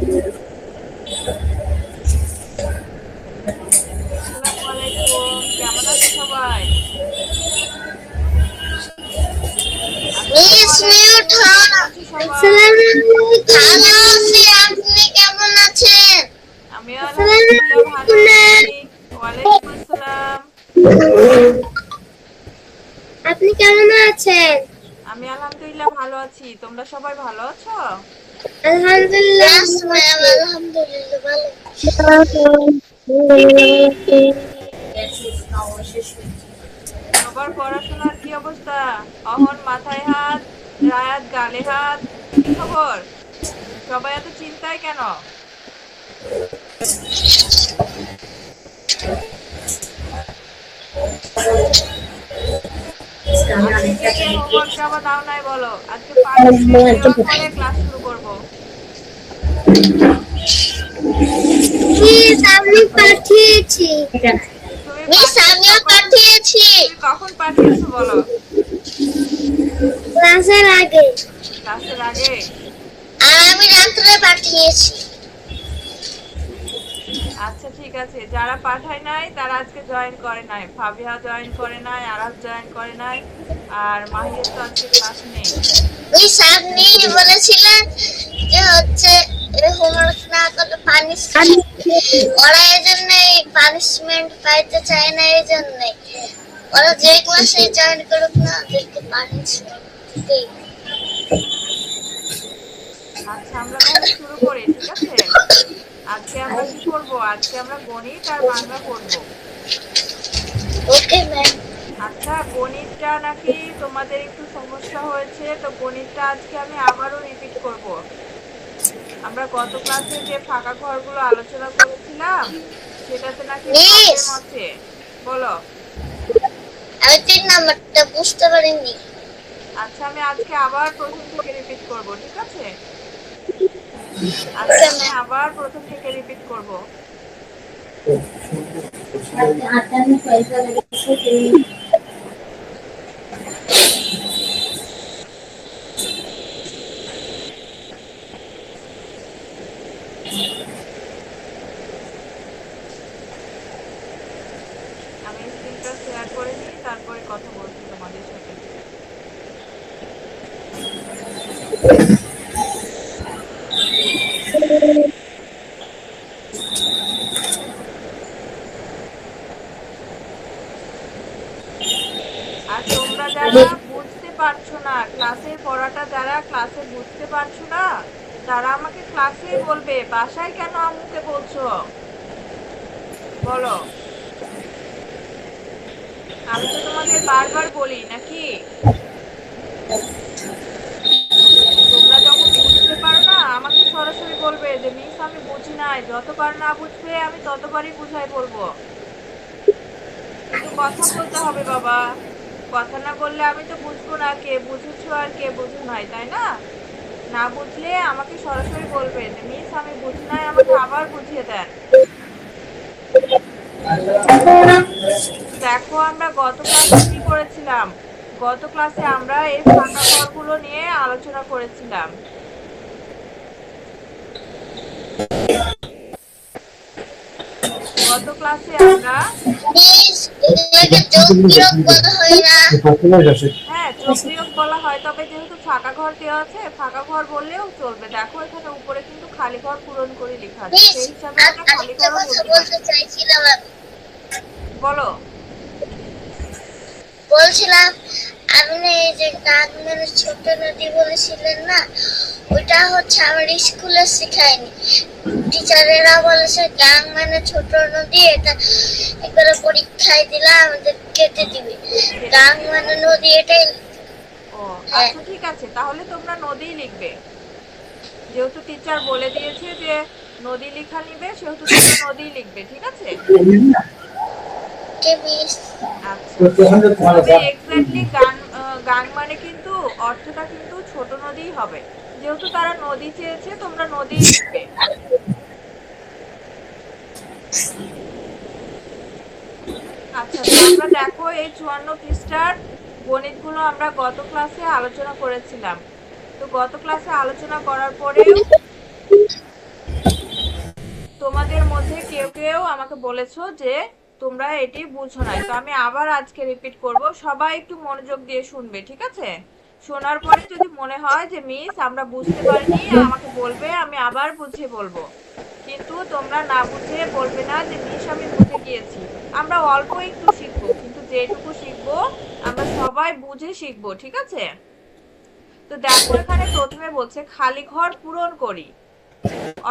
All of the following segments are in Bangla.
আসসালামু আলাইকুম, কেমন আছো সবাই? আসসালামু মিস মিউট আলাইকুম, হন। কেমন আছো সবাই? ভালো আছি, আপনি কেমন আছেন? আমিও আলহামদুলিল্লাহ ভালো আছি। ওয়ালাইকুম আসসালাম। আপনি কেমন আছেন? আমি আলহামদুলিল্লাহ ভালো আছি, তোমরা সবাই ভালো আছো? আলহামদুলিল্লাহ। Yes, ma'am, আলহামদুলিল্লাহ ভালো। সবার পড়াশোনার কি অবস্থা? অহন মাথায় হাত, রায়াত গালে হাত, কি খবর? সবাই এত চিন্তায় কেন? আজকে কে কে হোমওয়ার্ক জমা দাও নাই বলো? আজকে পানিশমেন্ট দেওয়ার পরে ক্লাস শুরু করব। মিস আমি পাঠিয়েছি। তুমি মিস পাঠিয়েছো আমিও কখন? পাঠিয়েছি তুমি কখন পাঠিয়েছো বলো? ক্লাসের আগে। ক্লাসের আগে? আর আমি রাত্রে পাঠিয়েছি। আচ্ছা ঠিক আছে, যারা পাঠায় নাই তারা আজকে জয়েন করে নাই। ফাবিহা জয়েন করে নাই, আরাফ জয়েন করে নাই, আর মাহিরের তো আজকে ক্লাস নেই। মিস আপনি বলেছিলেন যে হচ্ছে হোমওয়ার্ক না করলে পানিশমেন্ট, ওরা এই জন্যই পানিশমেন্ট পাইতে চায় না, এই জন্যই ওরা যে ক্লাসে জয়েন করুক না ওদেরকে পানিশমেন্ট দিই। আচ্ছা আমরা তাহলে শুরু করি, ঠিক আছে? আজকে আমরা কি করব? আজকে আমরা গণিত আর বাংলা পড়ব। Okay ma'am. আচ্ছা, গণিতটা নাকি তোমাদের একটু সমস্যা হয়েছে, তো গণিতটা আজকে আমি আবারও রিপিট করব। আমরা গত ক্লাসে যে ফাঁকা ঘরগুলো আলোচনা করেছিলাম সেটাতে নাকি মিস প্রবলেম আছে। বলো। আমি 3 নাম্বারটা বুঝতে পারিনি। আচ্ছা আমি আজকে আবার প্রথম থেকে রিপিট করব, ঠিক আছে? আজকে ওকে আমি ম্যাম। আবার প্রথম থেকে রিপিট করব। আমি স্ক্রিনটা শেয়ার করে নিই, তারপরে কথা বলছি তোমাদের সাথে। আর তোমরা যারা বুঝতে পারছো না, ক্লাসের পড়াটা যারা ক্লাসে বুঝতে পারছো না, তারা আমাকে ক্লাসেই বলবে, বাসায় কেন আম্মুকে বলছো? বলো। আমি তো তোমাদের বারবার বলি নাকি? তোমরা যখন বুঝতে পারো না আমাকে সরাসরি বলবে যে মিস আমি বুঝি নাই। যতবার না বুঝবে আমি ততবারই বুঝাই বলবো, কিন্তু কথা বলতে হবে বাবা। কথা না বললে আমি তো বুঝবো না কে বুঝেছো আর কে বুঝো নাই, তাই না? না বুঝলে আমাকে সরাসরি বলবে যে মিস আমি বুঝি নাই, আমাকে আবার বুঝিয়ে দেন। দেখো আমরা গত ক্লাসে কি করেছিলাম। গত ক্লাসে আমরা এই ফাঁকা ঘরগুলো নিয়ে আলোচনা করেছিলাম। গত ক্লাসে আমরা মিস এগুলোকে যোগ বিয়োগ বলা হয় না? হ্যাঁ যোগ বিয়োগ বলা হয়, তবে যেহেতু ফাঁকা ঘর দেওয়া আছে ফাঁকা ঘর বললেও চলবে। দেখো এখানে উপরে কিন্তু খালি ঘর পূরণ করে লেখা আছে, মিস সেই হিসাবে আমরা খালি আরেকটা ঘরও কথা বলতে পারি। বলতে চাইছিলাম আমি। বলো। বলছিলাম আপনি এই যে গাঙ্গের ছোট নদী বলেছিলেন না, ওইটা হচ্ছে আমার স্কুলে শেখায়নি। টিচারেরা বলেছে গাং মানে ছোট নদী, এটা একবারে পরীক্ষায় দিলে আমাদের কেটে দিবে। কেটে গাং দিবে? মানে নদী, এটাই। ও হ্যাঁ। আচ্ছা ঠিক আছে, তাহলে তোমরা নদীই লিখবে। যেহেতু টিচার বলে দিয়েছে যে নদী লেখা নিবে, সেহেতু তোমরা নদীই লিখবে, ঠিক আছে? ওকে মিস। আচ্ছা। তবে এক্স্যাক্টলি গাং মানে কিন্তু অর্থটা কিন্তু ছোট নদীই হবে। যেহেতু তারা নদী চেয়েছে তোমরা নদীই লিখবে। আচ্ছা তো আমরা দেখো এই 54 পৃষ্ঠার গণিতগুলো আমরা গত ক্লাসে আলোচনা করেছিলাম। তো গত ক্লাসে আলোচনা করার পরেও কেউ কেউ আমাকে বলেছো যে তোমরা এটি বুঝো নাই, তো আমি আবার আজকে রিপিট করব, সবাই একটু মনোযোগ দিয়ে শুনবে, ঠিক আছে? শোনার পরে যদি মনে হয় যে মিস আমরা বুঝতে পারিনি আমাকে বলবে, আমি আবার বুঝিয়ে বলবো। কিন্তু তোমরা না বুঝে বলবে না যে মিস আমি বুঝে গিয়েছি। আমরা অল্প একটু শিখবো, কিন্তু যেটুকু শিখবো আমরা সবাই বুঝে শিখবো, ঠিক আছে? তো দেখো এখানে প্রথমে বলছে খালি ঘর পূরণ করি,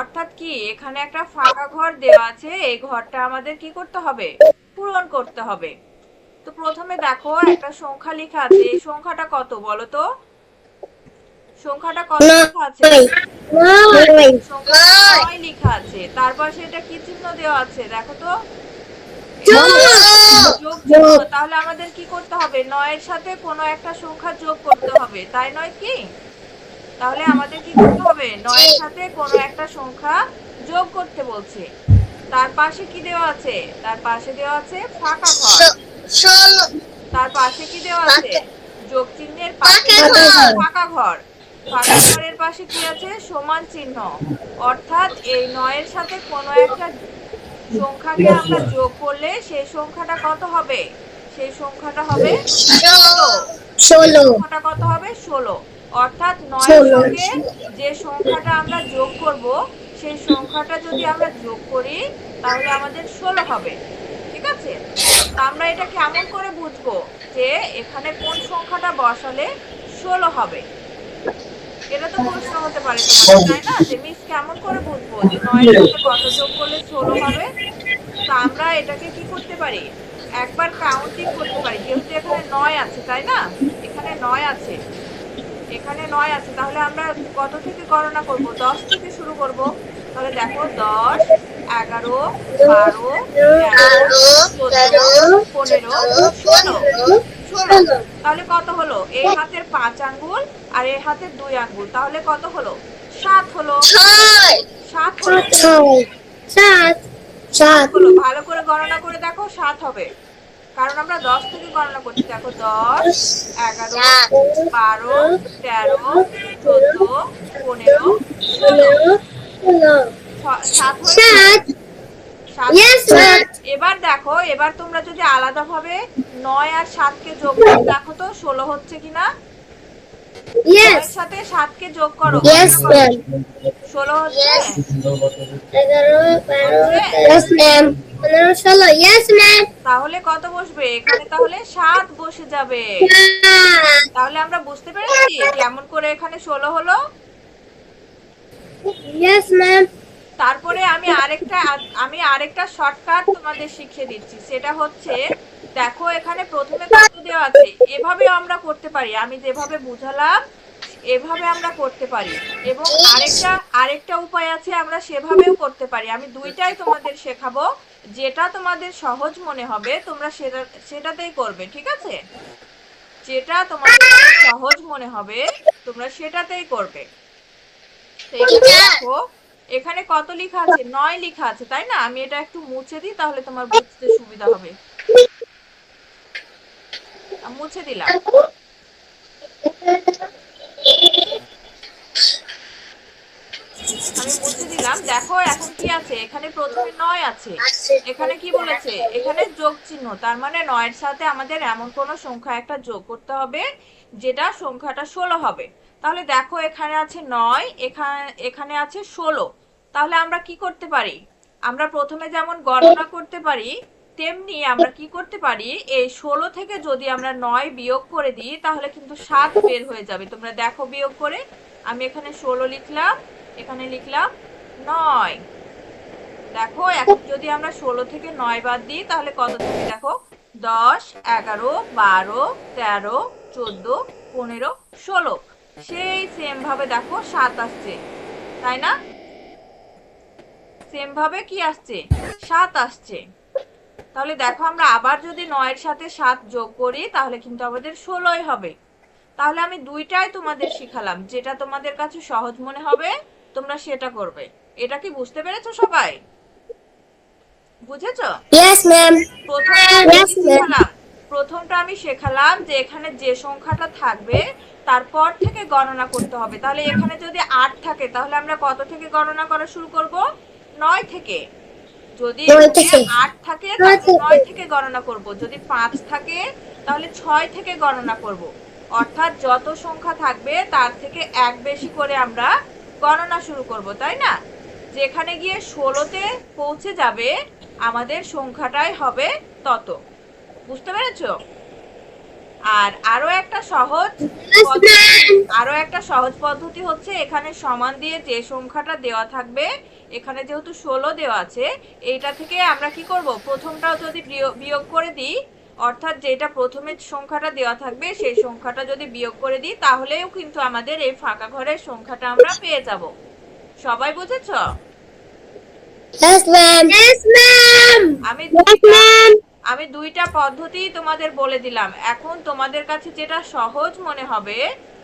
অর্থাৎ কি এখানে একটা ফাঁকা ঘর দেওয়া আছে, এই ঘরটা আমাদের কি করতে হবে? পূরণ করতে হবে। তো প্রথমে দেখো একটা সংখ্যা লেখা আছে, এই সংখ্যাটা কত বলো তো? সংখ্যাটা কত লেখা আছে? সংখ্যাটা 9 লেখা আছে। তারপর সেটা কি চিহ্ন দেওয়া আছে দেখো তো? যোগ চিহ্ন। তাহলে আমাদের কি করতে হবে? 9 এর সাথে কোনো একটা সংখ্যা যোগ করতে হবে, তাই নয় কি? তাহলে আমাদের কি করতে হবে? 9 এর সাথে কোনো একটা সংখ্যা যোগ করতে বলছে। তার পাশে কি দেওয়া আছে? তার পাশে দেওয়া আছে ফাঁকা ঘর। তার পাশে কি দেওয়া আছে? যোগ চিহ্নের পাশে ফাঁকা ঘর। ফাঁকা ঘরের পাশে কি আছে? সমান চিহ্ন। অর্থাৎ এই 9 এর সাথে কোনো একটা সংখ্যাকে আমরা যোগ করলে সেই সংখ্যাটা কত হবে? সেই সংখ্যাটা হবে 16। সংখ্যাটা কত হবে? 16। অর্থাৎ 9 এর সঙ্গে যে সংখ্যাটা আমরা যোগ করব সেই সংখ্যাটা যদি আমরা যোগ করি তাহলে আমাদের 16 হবে, ঠিক আছে? তা আমরা এটা কেমন করে বুঝবো যে এখানে কোন সংখ্যাটা বসালে 16 হবে? এটা তো প্রশ্ন হতে পারে তোমাদের, তাই না? যে মিস কেমন করে বুঝবো যে 9 এর সাথে কত যোগ করলে 16 হবে? তো আমরা এটাকে কি করতে পারি? একবার কাউন্টিং করতে পারি, যেহেতু এখানে 9 আছে, তাই না? এখানে 9 আছে, এখানে 9 আছে, তাহলে আমরা কত থেকে গণনা করব? 10 থেকে শুরু করব। তাহলে দেখো 10, 11, 12, 13, 14, 15, 16। 16। তাহলে কত হলো? এই হাতের 5 আঙ্গুল আর এই হাতের 2 আঙ্গুল, তাহলে কত হলো? 7 হলো। 7 হলো। 7 হলো। ভালো করে গণনা করে দেখো, 7 হবে, কারণ আমরা 10 থেকে গণনা করছি। দেখো 10, 11, 12, 13, 14, 15, 16। 7 হয়েছে। 7। এবার দেখো, এবার তোমরা যদি আলাদাভাবে 9 আর 7 কে যোগ করে দেখো তো 16 হচ্ছে কিনা। 9 এর সাথে 7 কে যোগ করো, 16 হচ্ছে। 11, 12, 13, 14, 15, 16। তাহলে কত বসবে এখানে? তাহলে 7 বসে যাবে। তাহলে আমরা বুঝতে পেরেছি কেমন করে এখানে 16 হলো। তারপরে আমি আরেকটা শর্টকাট তোমাদের শিখিয়ে দিচ্ছি, সেটা হচ্ছে দেখো এখানে প্রথমে কত দেওয়া আছে, এভাবে আমরা করতে পারি, আমি যেভাবে বুঝালাম এভাবে আমরা করতে পারি, এবং আরেকটা উপায় আছে, আমরা সেভাবেও করতে পারি। আমি দুইটাই তোমাদের শেখাবো, যেটা তোমাদের সহজ মনে হবে তোমরা সেটাতেই করবে, ঠিক আছে? যেটা তোমাদের সহজ মনে হবে তোমরা সেটাতেই করবে। তো এখানে দেখো এখানে কত লেখা আছে? 9 লেখা আছে, তাই না? আমি এটা একটু মুছে দিই, তাহলে তোমার বুঝতে সুবিধা হবে। মুছে দিলাম। আমি মুছে দিলাম। দেখো এখন কি আছে? এখানে প্রথমে 9 আছে। এখানে কি বলেছে? এখানে যোগ চিহ্ন, তার মানে 9 এর সাথে আমাদের এমন কোন সংখ্যা একটা যোগ করতে হবে যেটা সংখ্যাটা 16 হবে। তাহলে দেখো এখানে আছে 9, এখানে আছে 16। তাহলে আমরা কি করতে পারি? আমরা প্রথমে যেমন গণনা করতে পারি তেমনি আমরা কি করতে পারি? এই 16 থেকে যদি আমরা 9 বিয়োগ করে দিই তাহলে কিন্তু 7 বের হয়ে যাবে। তোমরা দেখো বিয়োগ করে। আমি এখানে 16 লিখলাম, এখানে লিখলাম 9। দেখো এখন যদি আমরা 16 থেকে 9 বাদ দিই তাহলে কত থাকে? দেখো 10, 11, 12, 13, 14, 15, 16। সেই সেম ভাবে দেখো 7 আসছে, তাই না? সেম ভাবে কি আসছে? 7 আসছে। তাহলে দেখো আমরা আবার যদি 9 এর সাথে 7 যোগ করি তাহলে কিন্তু আমাদের 16ই হবে। তাহলে আমি দুইটাই তোমাদের শিখালাম, যেটা তোমাদের কাছে সহজ মনে হবে তোমরা সেটা করবে। এটা কি বুঝতে পেরেছো সবাই? বুঝেছো? Yes, ma'am. প্রথমটা আমি শেখালাম যে এখানে যে সংখ্যাটা থাকবে তারপর থেকে গণনা করতে হবে। তাহলে এখানে যদি 8 থাকে তাহলে আমরা কত থেকে গণনা করা শুরু করব? 9 থেকে। যদি 9 এখানে থেকে 8 থাকে তাহলে 9 থেকে গণনা করব, যদি 5 থাকে তাহলে 6 থেকে গণনা করব। অর্থাৎ যত সংখ্যা থাকবে তার থেকে এক বেশি করে আমরা গণনা শুরু করব, তাই না? যেখানে গিয়ে 16তে পৌঁছে যাবে আমাদের সংখ্যাটাই হবে তত। বুঝতে পেরেছো? আর আরো একটা সহজ পদ্ধতি হচ্ছে, এখানে সমান দিয়ে যে সংখ্যাটা দেওয়া থাকবে, এখানে যেহেতু 16 দেওয়া আছে, এইটা থেকে আমরা কি করব, প্রথমটাও যদি বিয়োগ করে দিই, অর্থাৎ যেটা প্রথমে সংখ্যাটা দেওয়া থাকবে সেই সংখ্যাটা যদি বিয়োগ করে দিই, তাহলেও কিন্তু আমাদের এই ফাঁকা ঘরের সংখ্যাটা আমরা পেয়ে যাব। সবাই বুঝেছো? Yes ma'am. Yes ma'am. আমি দুইটা পদ্ধতি তোমাদের বলে দিলাম। এখন তোমাদের কাছে যেটা সহজ মনে হবে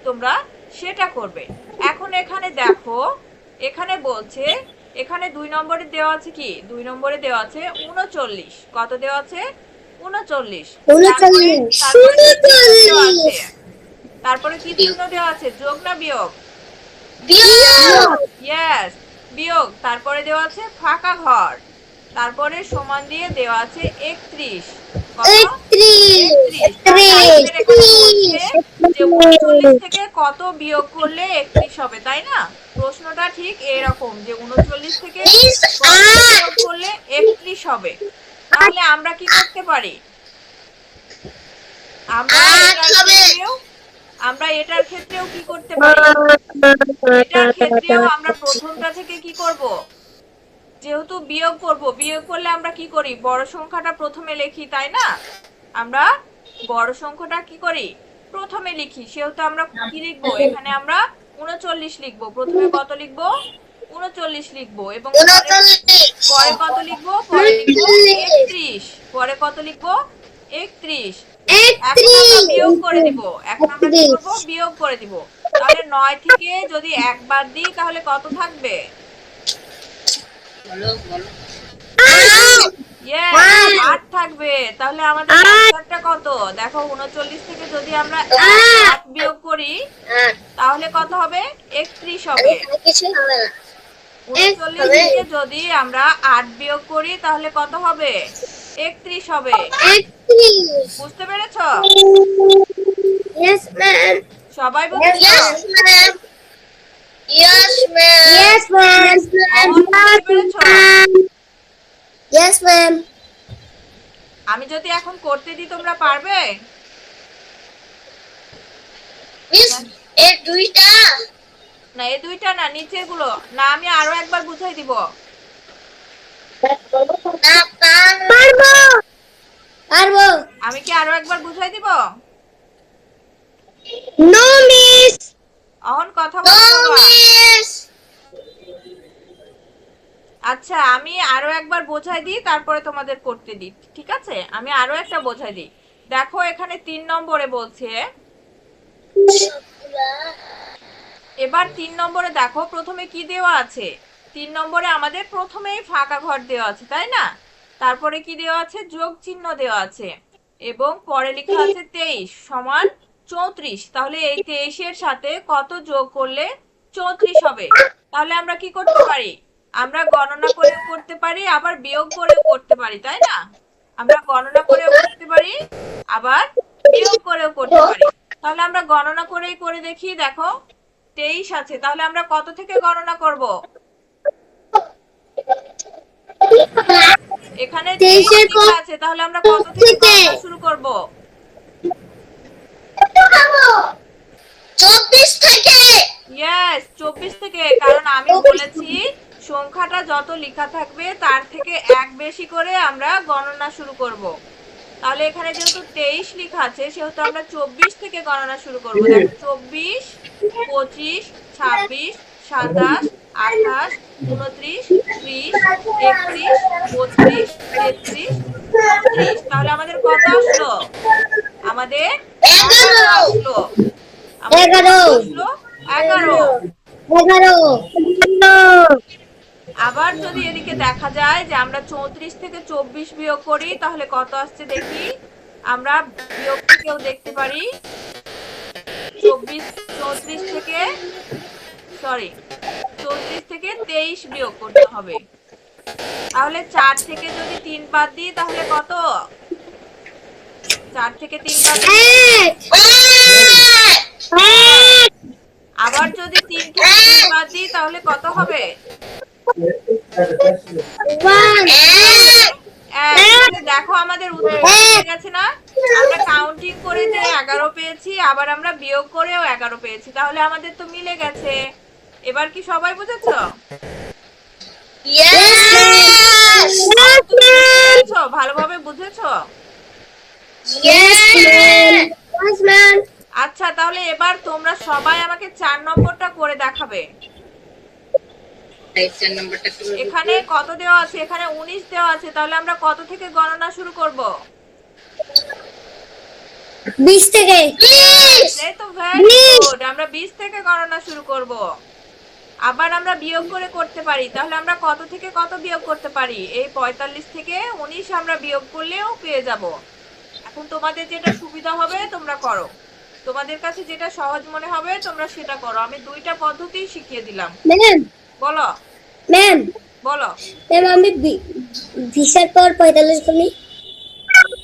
তোমরা সেটা করবে। এখন এখানে দেখো, এখানে বলছে, এখানে 2 নম্বরে দেওয়া আছে কি, 2 নম্বরে দেওয়া আছে 39। কত দেওয়া আছে? 39। তারপরে কি চিহ্ন দেওয়া আছে? যোগ না বিয়োগ? বিয়োগ। ইয়েস, বিয়োগ। তারপরে দেওয়া আছে ফাঁকা ঘর, তারপরে সমান দিয়ে দেওয়া আছে 31। কত? 31। যে 39 থেকে কত বিয়োগ করলে 31 হবে, তাই না? প্রশ্নটা ঠিক এরকম, যে 39 থেকে কত বিয়োগ করলে 31 হবে। তাহলে আমরা কি করতে পারি? আমরা এটার ক্ষেত্রেও কি করতে পারি? এটার ক্ষেত্রেও আমরা প্রথমটা থেকে কি করব, যেহেতু বিয়োগ করব, বিয়োগ করলে আমরা কি করি, বড় সংখ্যাটা প্রথমে লিখি, তাই না? আমরা বড় সংখ্যাটা কি করি, প্রথমে লিখি। সেহেতু আমরা কি লিখবো, এখানে আমরা 39 লিখবো। প্রথমে কত লিখবো? 39 লিখবো। এবং পরে কত লিখবো? পরে লিখবো 31। পরে কত লিখবো? 31। এখন আমরা বিয়োগ করে দিব। এখন আমরা কি করব, বিয়োগ করে দিব। তাহলে 9 থেকে যদি 1 বাদ দিই তাহলে কত থাকবে? ইয়েস, 8 থাকবে। তাহলে আমাদের অ্যানসারটা কত? দেখো, 39 থেকে যদি আমরা 8 বিয়োগ করি তাহলে কত হবে? 31 হবে। কিছু হবে না। 39 থেকে যদি আমরা 8 বিয়োগ করি তাহলে কত হবে? 31 হবে। 31। বুঝতে পেরেছো? Yes ma'am. সবাই বুঝেছো? Yes ma'am. Yes ma'am. Yes ma'am. বুঝতে পেরেছো? Yes ma'am. আমি যদি এখন করতে দিই তোমরা পারবে? মিস এই দুইটা না, এই দুইটা না, নিচের গুলো না। আমি আরো একবার বুঝাই দিব। না পারবো। পারবো। আমি কি আরো একবার বুঝাই দিব? No miss. এখন কথা বলবো না। মিস আচ্ছা, আমি আরো একবার বোঝাই দিই, তারপরে তোমাদের করতে দিই, ঠিক আছে? আমি আরো একটা বোঝাই দিই। দেখো, এখানে 3 নম্বরে বলছে, এবার 3 নম্বরে দেখো প্রথমে কি দেওয়া আছে। 3 নম্বরে আমাদের প্রথমেই ফাঁকা ঘর দেওয়া আছে, তাই না? তারপরে কি দেওয়া আছে? যোগ চিহ্ন দেওয়া আছে, এবং পরে লেখা আছে 23 সমান 34। তাহলে এই 23 এর সাথে কত যোগ করলে 34 হবে? তাহলে আমরা কি করতে পারি? আমরা গণনা করেও করতে পারি, আবার বিয়োগ করেও করতে পারি, তাই না? আমরা গণনা করেও করতে পারি, আবার বিয়োগ করেও করতে পারি। তাহলে আমরা গণনা করেই করে দেখি। দেখো, 23 আছে, তাহলে আমরা কত থেকে গণনা করব? এখানে 23 লেখা আছে, তাহলে আমরা কত থেকে গণনা শুরু করব? 24 থেকে। ইয়েস, 24 থেকে। কারণ আমি বলেছি সংখ্যাটা যত লেখা থাকবে তার থেকে এক বেশি করে আমরা গণনা শুরু করব। তাহলে এখানে যেহেতু 23 লেখা আছে, সেহেতু আমরা 24 থেকে গণনা শুরু করব। দেখো, 24, 25, 26, 27, 28, 29, 30, 31, 32, 33, 34। তাহলে আমাদের কত আসলো? আমাদের 11 আসলো। 11। আবার যদি এদিকে দেখা যায় যে আমরা 34 থেকে 24 বিয়োগ করি তাহলে কত আসছে দেখি। আমরা বিয়োগ থেকেও দেখতে পারি। 34 থেকে 23 বিয়োগ করতে হবে। তাহলে 4 থেকে যদি 3 বাদ দিই তাহলে কত? 4 থেকে 3 বাদ দিই এক এক আবার যদি 3 থেকে 2 বাদ দিই তাহলে কত হবে? ওয়ান তাহলে দেখো আমাদের উত্তর হয়ে গেছে না? আমরা কাউন্টিং করে যে 11 পেয়েছি, আবার আমরা বিয়োগ করেও 11 পেয়েছি, তাহলে আমাদের তো মিলে গেছে। এবার কি সবাই বুঝেছো? Yes! তুমি বুঝেছো? ভালোভাবে বুঝেছো? Yes! ম্যাম আচ্ছা, তাহলে এবার তোমরা সবাই আমাকে 4 নম্বরটা করে দেখাবে। এখানে কত দেওয়া আছে? এখানে 19 দেওয়া আছে, তাহলে আমরা কত থেকে গণনা শুরু করব? 20 থেকে Please! এই তো ভেরি গুড, আমরা 20 থেকে গণনা শুরু করব। আবার আমরা বিয়োগ করে করতে পারি, তাহলে আমরা কত থেকে কত বিয়োগ করতে পারি? এই 45 থেকে 19 আমরা বিয়োগ করলেও পেয়ে যাব। এখন তোমাদের যেটা সুবিধা হবে তোমরা করো, তোমাদের কাছে যেটা সহজ মনে হবে তোমরা সেটা করো। আমি দুইটা পদ্ধতি শিখিয়ে দিলাম। ম্যাম বলো ম্যাম বলো। ম্যাম আমি 20 পর 45 করি।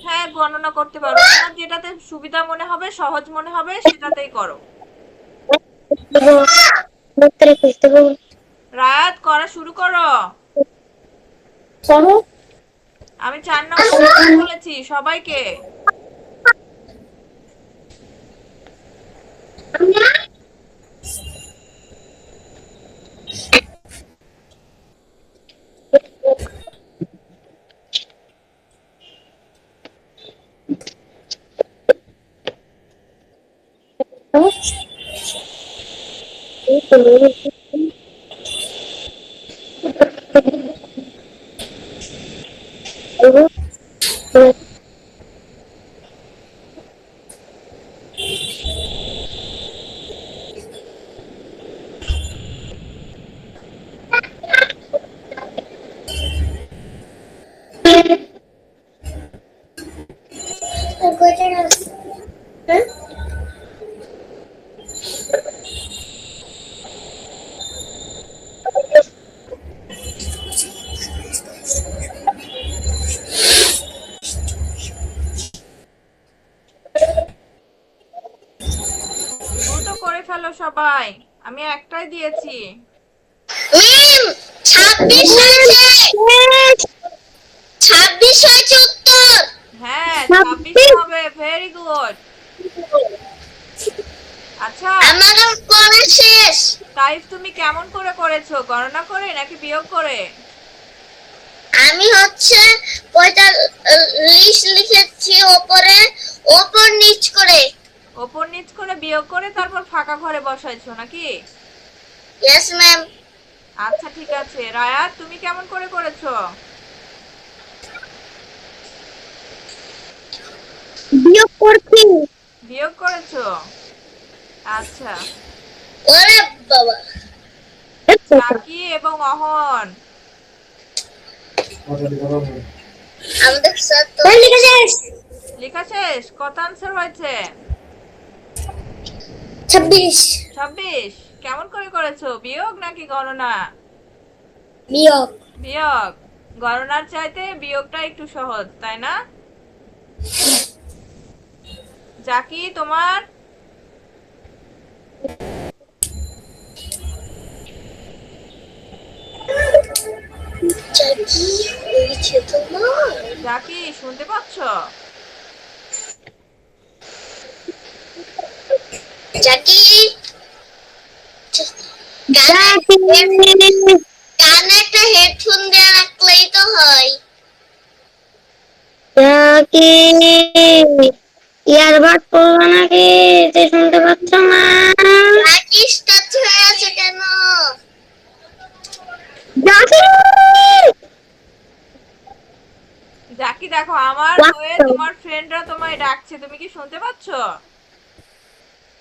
হ্যাঁ, গণনা করতে পারো, তোমার যেটাতে সুবিধা মনে হবে, সহজ মনে হবে সেটাতেই করো। রায়াত, করা শুরু করো। করো আমি 4 নম্বর বলেছি সবাইকে। দ্রুত করে ফেলো সবাই, আমি একটাই দিয়েছি। মিম 26 হয়েছে 26 হয়েছে উত্তর হ্যাঁ, 26 হবে, ভেরি গুড। আচ্ছা আমারও করা শেষ তাইফ, তুমি কেমন করে করেছো? গণনা করে নাকি বিয়োগ করে? আমি হচ্ছে 45 লিখেছি ওপরে ওপর নিচ করে ওপর নিচ করে বিয়োগ করে তারপর ফাঁকা ঘরে বসাইছো নাকি? ইয়েস ম্যাম আচ্ছা ঠিক আছে। রায়াত, তুমি কেমন করে করেছো? বিয়োগ করছি বিয়োগ করেছো? আচ্ছা। ওরে বাবা কাকি এবং অহন, আমাদের স্যার তো ম্যাম লিখে শেষ লেখা শেষ? কত আনসার হয়েছে? 26 26। কেমন করে করেছো? বিয়োগ নাকি গণনা? বিয়োগ বিয়োগ। গণনার চাইতে বিয়োগটা একটু সহজ, তাই না? জাকি, তোমার? কি হয়েছে তোমার জাকি, শুনতে পাচ্ছ? জাকি জাকি কানে একটা হেডফোন দিয়ে রাখলেই তো হয় জাকি ইয়ারবাড পড়বা নাকি যে শুনতে পাচ্ছ না? জাকি স্টার্ট হয়ে আছে কেন জাকি জাকি দেখো, আমার হয়ে তোমার ফ্রেন্ডরা তোমায় ডাকছে, তুমি কি শুনতে পাচ্ছ?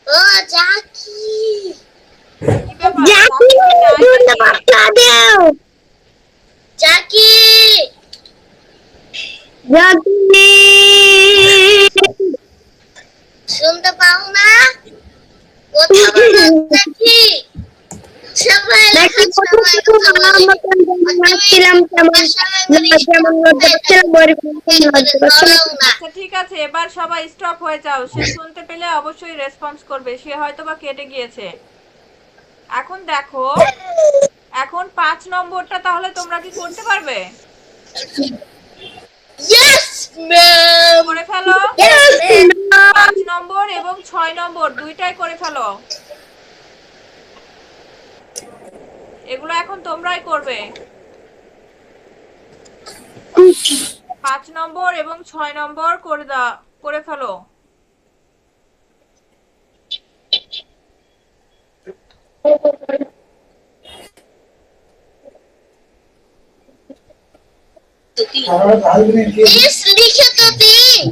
ও জাকি কি ব্যাপার? জাকি শুনতে পাচ্ছ? দাও জাকি জাকি শুনতে পাও না কথা বলো জাকি সবাই জাকি লেখাচ্ছ সময় কথা বলি আচ্ছা ঠিক আছে, এবার সবাই স্টপ হয়ে যাও। সে শুনতে পেলে অবশ্যই রেসপন্স করবে, সে হয়তো বা কেটে গিয়েছে। এখন দেখো, এখন 5 নম্বরটা তাহলে তোমরা কি করতে পারবে? করে ফেলো। 5 নম্বর এবং 6 নম্বর দুইটাই করে ফেলো। এগুলো এখন তোমরাই করবে। 5 নম্বর এবং 6 নম্বর করে ফেলো। লিখে তো দিন।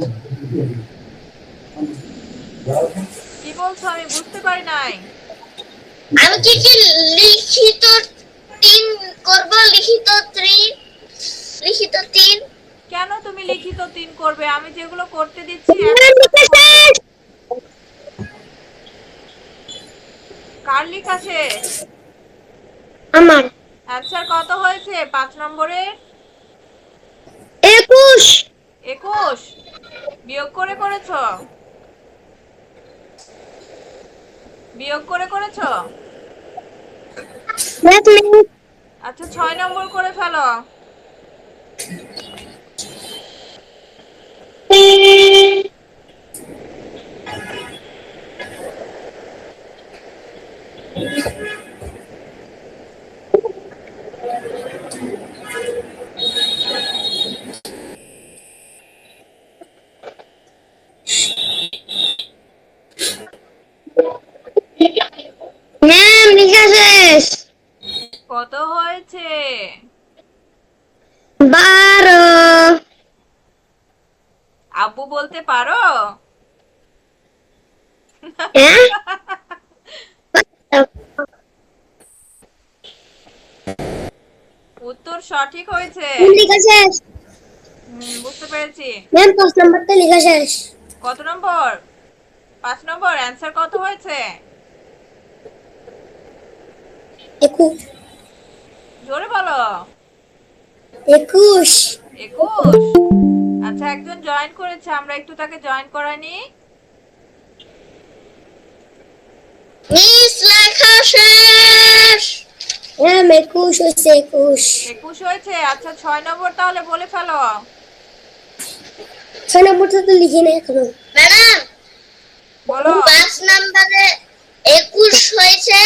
কি বলছো আমি বুঝতে পারি নাই। আমি কি লিখিত 3 করব? লিখিত 3 কেন তুমি লিখিত 3 করবে? আমি যেগুলো করতে দিচ্ছি কার লেখা শেষ? আমার অ্যানসার কত হয়েছে 5 নম্বরে? 21 21 বিয়োগ করে করেছো? বিয়োগ করে করেছো? আচ্ছা 6 নম্বর করে ফেলো। ম্যাম লিখা শেষ। কত হয়েছে? 12। আব্বু বলতে পারো? হ্যাঁ উত্তর সঠিক হয়েছে। লিখা শেষ বুঝতে পেরেছি। ম্যাম 5 নাম্বারটা লিখা শেষ। কত নম্বর? 5 নম্বর। অ্যানসার কত হয়েছে? 21 জোরে বলো। 21। আচ্ছা একজন জয়েন করেছে, আমরা একটু তাকে জয়েন করাইনি। মিস লেখা শেষ। ম্যাম 21 হয়েছে। 21 হয়েছে। আচ্ছা 6 নম্বর তাহলে বলে ফেলো। 6 নম্বরটা তো লিখি না এখনো। ম্যাডাম বলো। 5 নম্বরে 21 হয়েছে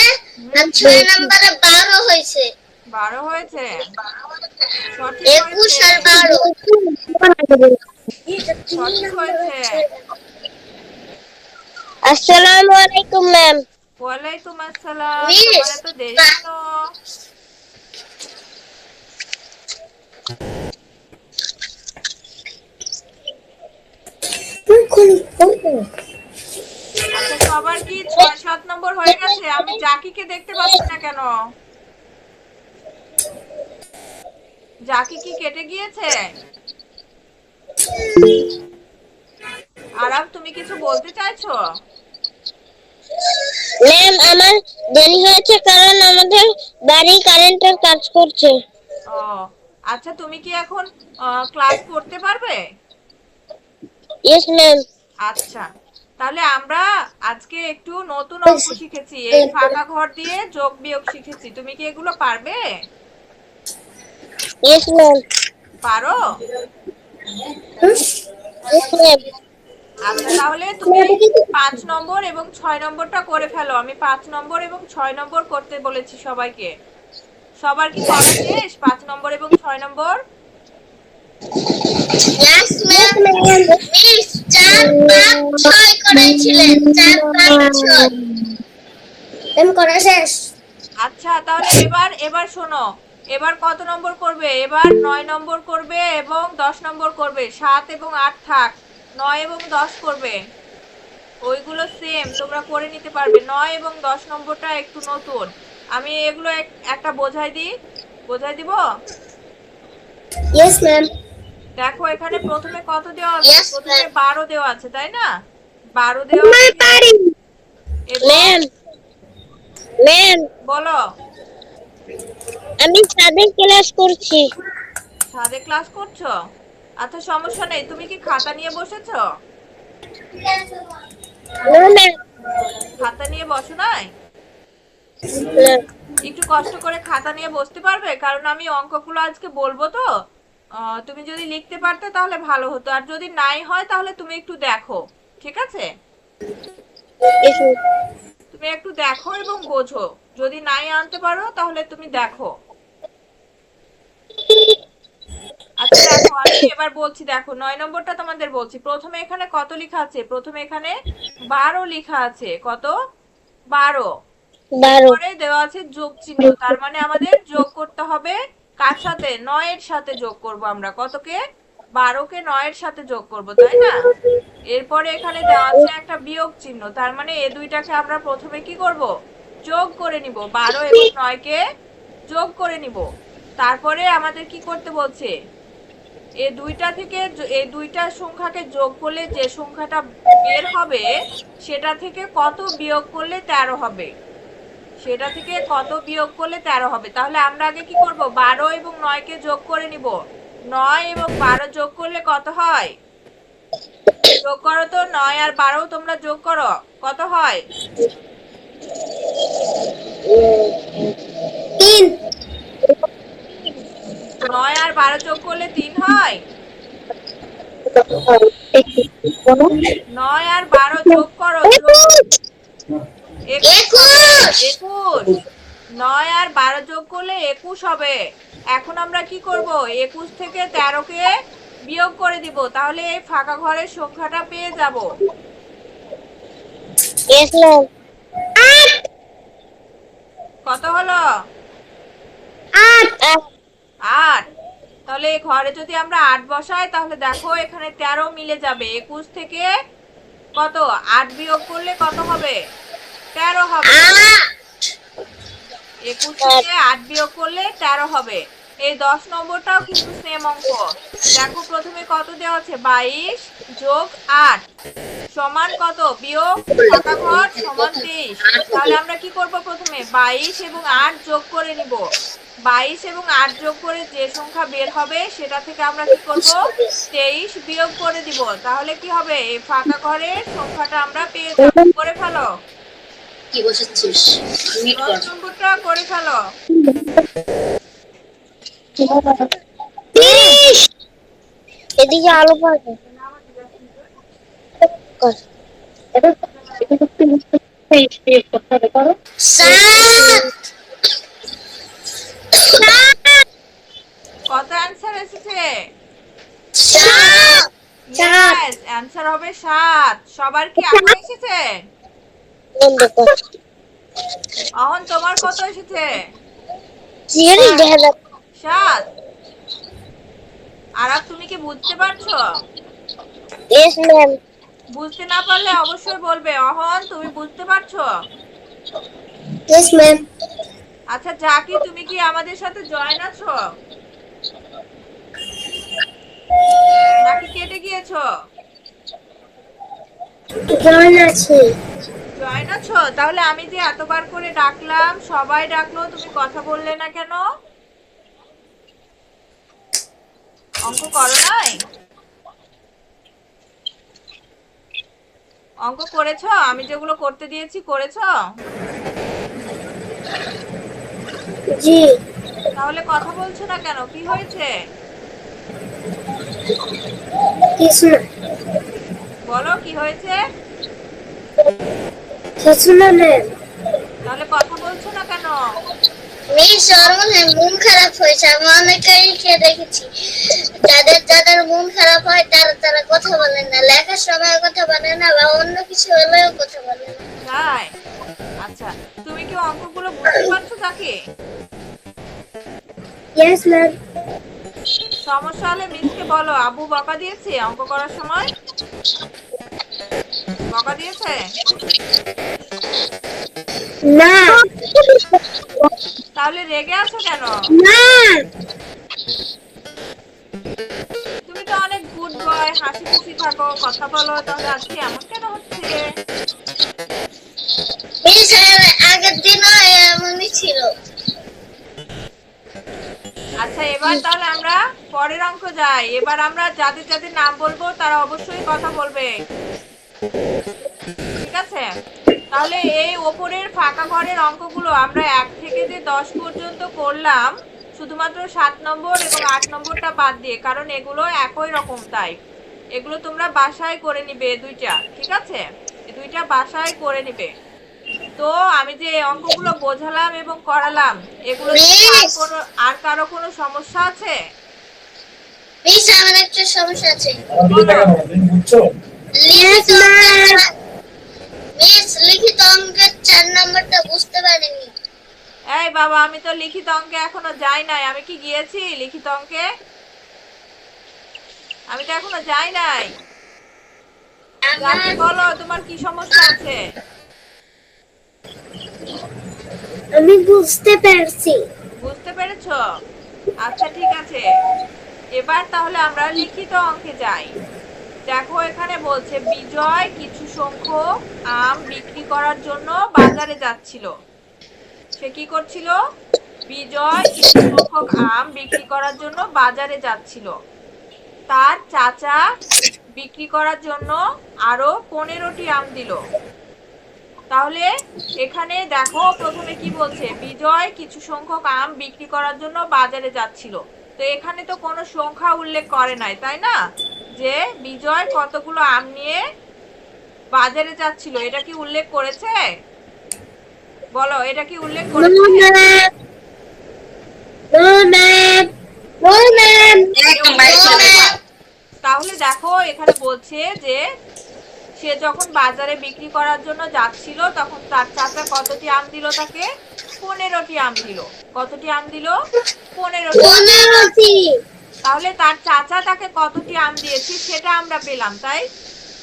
আর 6 নম্বরে 12 হয়েছে। 12 হয়েছে। সঠিক 21 হয়েছে। আর 12 সঠিক হয়েছে। আসসালামু আলাইকুম ম্যাম। ওয়ালাইকুম আসসালাম। মিস, তোমার এত দেরি কেন? আচ্ছা সবার কি 6-7 নম্বর হয়ে গেছে? আমি জাকিকে দেখতে পাচ্ছি না কেন? জাকি কি কেটে গিয়েছে? আরাম তুমি কিছু বলতে চাইছো? ম্যাম আমার দেরি হয়েছে কারণ আমাদের বাড়ি কারেন্টের কাজ করছে। ও আচ্ছা, তুমি কি এখন ক্লাস করতে পারবে? Yes ma'am. আচ্ছা তাহলে আমরা আজকে একটু নতুন অঙ্ক শিখেছি, এই ফাঁকা ঘর দিয়ে যোগ বিয়োগ শিখেছি। তুমি কি এগুলো পারবে? Yes ma'am. পারো? Yes ma'am. আচ্ছা তাহলে তুমি 5 নম্বর এবং 6 নম্বরটা করে ফেলো। আমি 5 নম্বর এবং 6 নম্বর করতে বলেছি সবাইকে। সবার কি করা শেষ 5 নম্বর এবং 6 নম্বর? Yes ma'am. মিস 4 5 6 করেছিলেন। 4 5 6 ম্যাম করা শেষ। আচ্ছা তাহলে এবার শোনো, এবার কত নম্বর করবে? এবার 9 নম্বর করবে এবং 10 নম্বর করবে। 7 এবং 8 থাক, 9 এবং 10 করবে। ওইগুলো সেম, তোমরা করে নিতে পারবে। 9 এবং 10 নম্বরটা একটু নতুন। আমি এগুলো একটা বোঝাই দিব। Yes ma'am. দেখো এখানে প্রথমে কত দেওয়া আছে? Yes, প্রথমে ma'am. 12 দেওয়া আছে, তাই না? 12 দেওয়া আমি আছে। পারি। এবং ম্যাম ম্যাম বলো ছাদে ক্লাস করছি। ছাদে ক্লাস করছো? আচ্ছা সমস্যা নেই, তুমি কি খাতা নিয়ে বসেছো? না ম্যাম। খাতা নিয়ে বসো নাই? না। একটু কষ্ট করে খাতা নিয়ে বসতে পারবে, কারণ আমি অঙ্কগুলো আজকে বলবো তো। তুমি যদি লিখতে পারতে তাহলে ভালো হতো, আর যদি নাই হয় তাহলে তুমি একটু দেখো, ঠিক আছে? Yes, ma'am. তুমি একটু দেখো এবং বোঝো, যদি নাই আনতে পারো তাহলে তুমি দেখো। আচ্ছা দেখো, আমি এবার বলছি, দেখো 9 নম্বরটা তোমাদের বলছি। প্রথমে এখানে কত লেখা আছে? প্রথমে এখানে 12 লেখা আছে। কত? 12। 12। এরপরে দেওয়া আছে যোগ চিহ্ন, তার মানে আমাদের যোগ করতে হবে কার সাথে? 9 এর সাথে যোগ করব আমরা। কতকে? 12 কে 9 এর সাথে যোগ করব, তাই না? এরপরে এখানে দেওয়া আছে একটা বিয়োগ চিহ্ন, তার মানে এই দুইটাকে আমরা প্রথমে কি করব? যোগ করে নিব। 12 এবং 9 কে যোগ করে নিব। তারপরে আমাদের কি করতে বলছে? এই দুইটা থেকে এই দুইটা সংখ্যাকে যোগ করলে যে সংখ্যাটা বের হবে সেটা থেকে কত বিয়োগ করলে 13 হবে, সেটা থেকে কত বিয়োগ করলে 13 হবে। তাহলে আমরা আগে কি করব? 12 এবং 9 কে যোগ করে নিব। 9 এবং 12 যোগ করলে কত হয়? যোগ করো তো, 9 আর 12 তোমরা যোগ করো, কত হয়? 3। 9 আর 12 যোগ করলে 3 হয়। 9 আর 12 যোগ করো, যোগ 21 হবে। 21। 9 আর 12 যোগ করলে 21 হবে। এখন আমরা কি করব? 21 থেকে 13 কে বিয়োগ করে দিব, তাহলে এই ফাঁকা ঘরের সংখ্যাটা পেয়ে যাব। Yes, ma'am. কত হলো? 8। 8। তাহলে এই ঘরে যদি আমরা 8 বসাই তাহলে দেখো এখানে 13 মিলে যাবে। 21 থেকে কত 8 বিয়োগ করলে কত হবে? 13 হবে। 21 থেকে 8 বিয়োগ করলে 13 হবে। এই 10 নম্বরটাও কিন্তু সেম অঙ্ক। দেখো প্রথমে কত দেওয়া আছে? 22 যোগ 8 সমান কত? বিয়োগ ফাঁকা ঘর সমান 23। তাহলে আমরা কি করব? প্রথমে 22 এবং 8 যোগ করে নিব। 22 এবং 8 যোগ করে যে সংখ্যা বের হবে সেটা থেকে আমরা কি করব? 23 বিয়োগ করে দিব। তাহলে কি হবে? এই ফাঁকা ঘরের সংখ্যাটা আমরা পেয়ে যাব। করে ফেলো। কি বসাচ্ছিস? 10 নম্বরটা করে ফেলো। 30। এদিকে আলো পড়বে। কত অ্যান্সার এসেছে? 7। यस, অ্যান্সার হবে 7। সবার কি 8 এসেছে? বন্ধ কর। অহন তোমার কত এসেছে? জিরি দেখা যাচ্ছে। 7। আরাফ তুমি কি বুঝতে পারছো? Yes, ma'am. বুঝতে না পারলে অবশ্যই বলবে। অহন তুমি বুঝতে পারছো? Yes, ma'am. আচ্ছা জাকি তুমি কি আমাদের সাথে জয়েন আছো নাকি কেটে গিয়েছো? জয়েন আছে। জয়েন আছো? তাহলে আমি যে এতবার করে ডাকলাম, সবাই ডাকলো, তুমি কথা বললে না কেন? অঙ্ক করো নাই? অঙ্ক করেছো? আমি যেগুলো করতে দিয়েছি করেছো? জি। তাহলে কথা বলছো না কেন? কি হয়েছে? কিছু না। বলো কি হয়েছে? কিছু না ম্যাম। তাহলে কথা বলছো না কেন? মিস ওর মনে হয় মন খারাপ হয়েছে। আমি অনেকেইকে দেখেছি যাদের যাদের মন খারাপ হয় তারা কথা বলে না, লেখার সময় কথা বলে না, বা অন্য কিছু হলেও কথা বলে না। তাই? আচ্ছা তুমি কি অঙ্কগুলো বুঝতে পারছো তাকে? Yes, ma'am. সমস্যা হলে মিসকে বলো। আবু বকা দিয়েছে অঙ্ক করার সময়? বকা দিয়েছে? না। তাহলে রেগে আছো কেন? না। তুমি তো অনেক গুড বয়, হাসি খুশি থাকো, কথা বলো, তাহলে আজকে এমন কেন হচ্ছে? মিস আগের দিনও এমনই ছিল। আচ্ছা, এবার তাহলে আমরা পরের অঙ্ক যাই। এবার আমরা যাদের যাদের নাম বলবো তারা অবশ্যই কথা বলবে, ঠিক আছে? তাহলে এই ওপরের ফাঁকা ঘরের অঙ্কগুলো আমরা 1 থেকে যে 10 পর্যন্ত করলাম, শুধুমাত্র 7 নম্বর এবং 8 নম্বরটা বাদ দিয়ে, কারণ এগুলো একই রকম তাই। এগুলো তোমরা বাসায় করে নিবে দুইটা, ঠিক আছে? এই দুইটা বাসায় করে নিবে। তো আমি যে অঙ্কগুলো বোঝালাম এবং করালাম, এগুলো আর কারো কোনো সমস্যা আছে? মিস আমার একটা সমস্যা আছে। বলো। লিখিত অঙ্কের 4 নম্বরটা বুঝতে পারিনি। এই বাবা, আমি তো লিখিত অঙ্কে এখনো যাই নাই। আমি কি গিয়েছি লিখিত অঙ্কে? আমি তো এখনো যাই নাই। বলো তোমার কি সমস্যা আছে? আমি বুঝতে পারছি। বুঝতে পেরেছো? আচ্ছা ঠিক আছে, এবার তাহলে আমরা লিখিত অঙ্কে যাই। দেখো এখানে বলছে বিজয় কিছু সংখ্যক আম বিক্রি করার জন্য বাজারে যাচ্ছিল। সে কি করছিল? বিজয় কিছু সংখ্যক আম বিক্রি করার জন্য বাজারে যাচ্ছিল। তার চাচা বিক্রি করার জন্য আরো 15টি আম দিল। তাহলে এখানে দেখো প্রথমে কি বলছে, বিজয় কিছু সংখ্যক আম বিক্রি করার জন্য বাজারে যাচ্ছিল। তো এখানে তো কোনো সংখ্যা উল্লেখ করে নাই, তাই না? যে বিজয় কতগুলো আম নিয়ে বাজারে যাচ্ছিল, এটা কি উল্লেখ করেছে? বলো, এটা কি উল্লেখ করেছে? তাহলে দেখো এখানে বলছে যে সে যখন বাজারে বিক্রি করার জন্য যাচ্ছিল তখন তার চাচা কতটি আম দিল তাকে? 15টি আম দিল। কতটি আম দিল? 15টি। তাহলে তার চাচা তাকে কতটি আম দিয়েছে সেটা আমরা পেলাম, তাই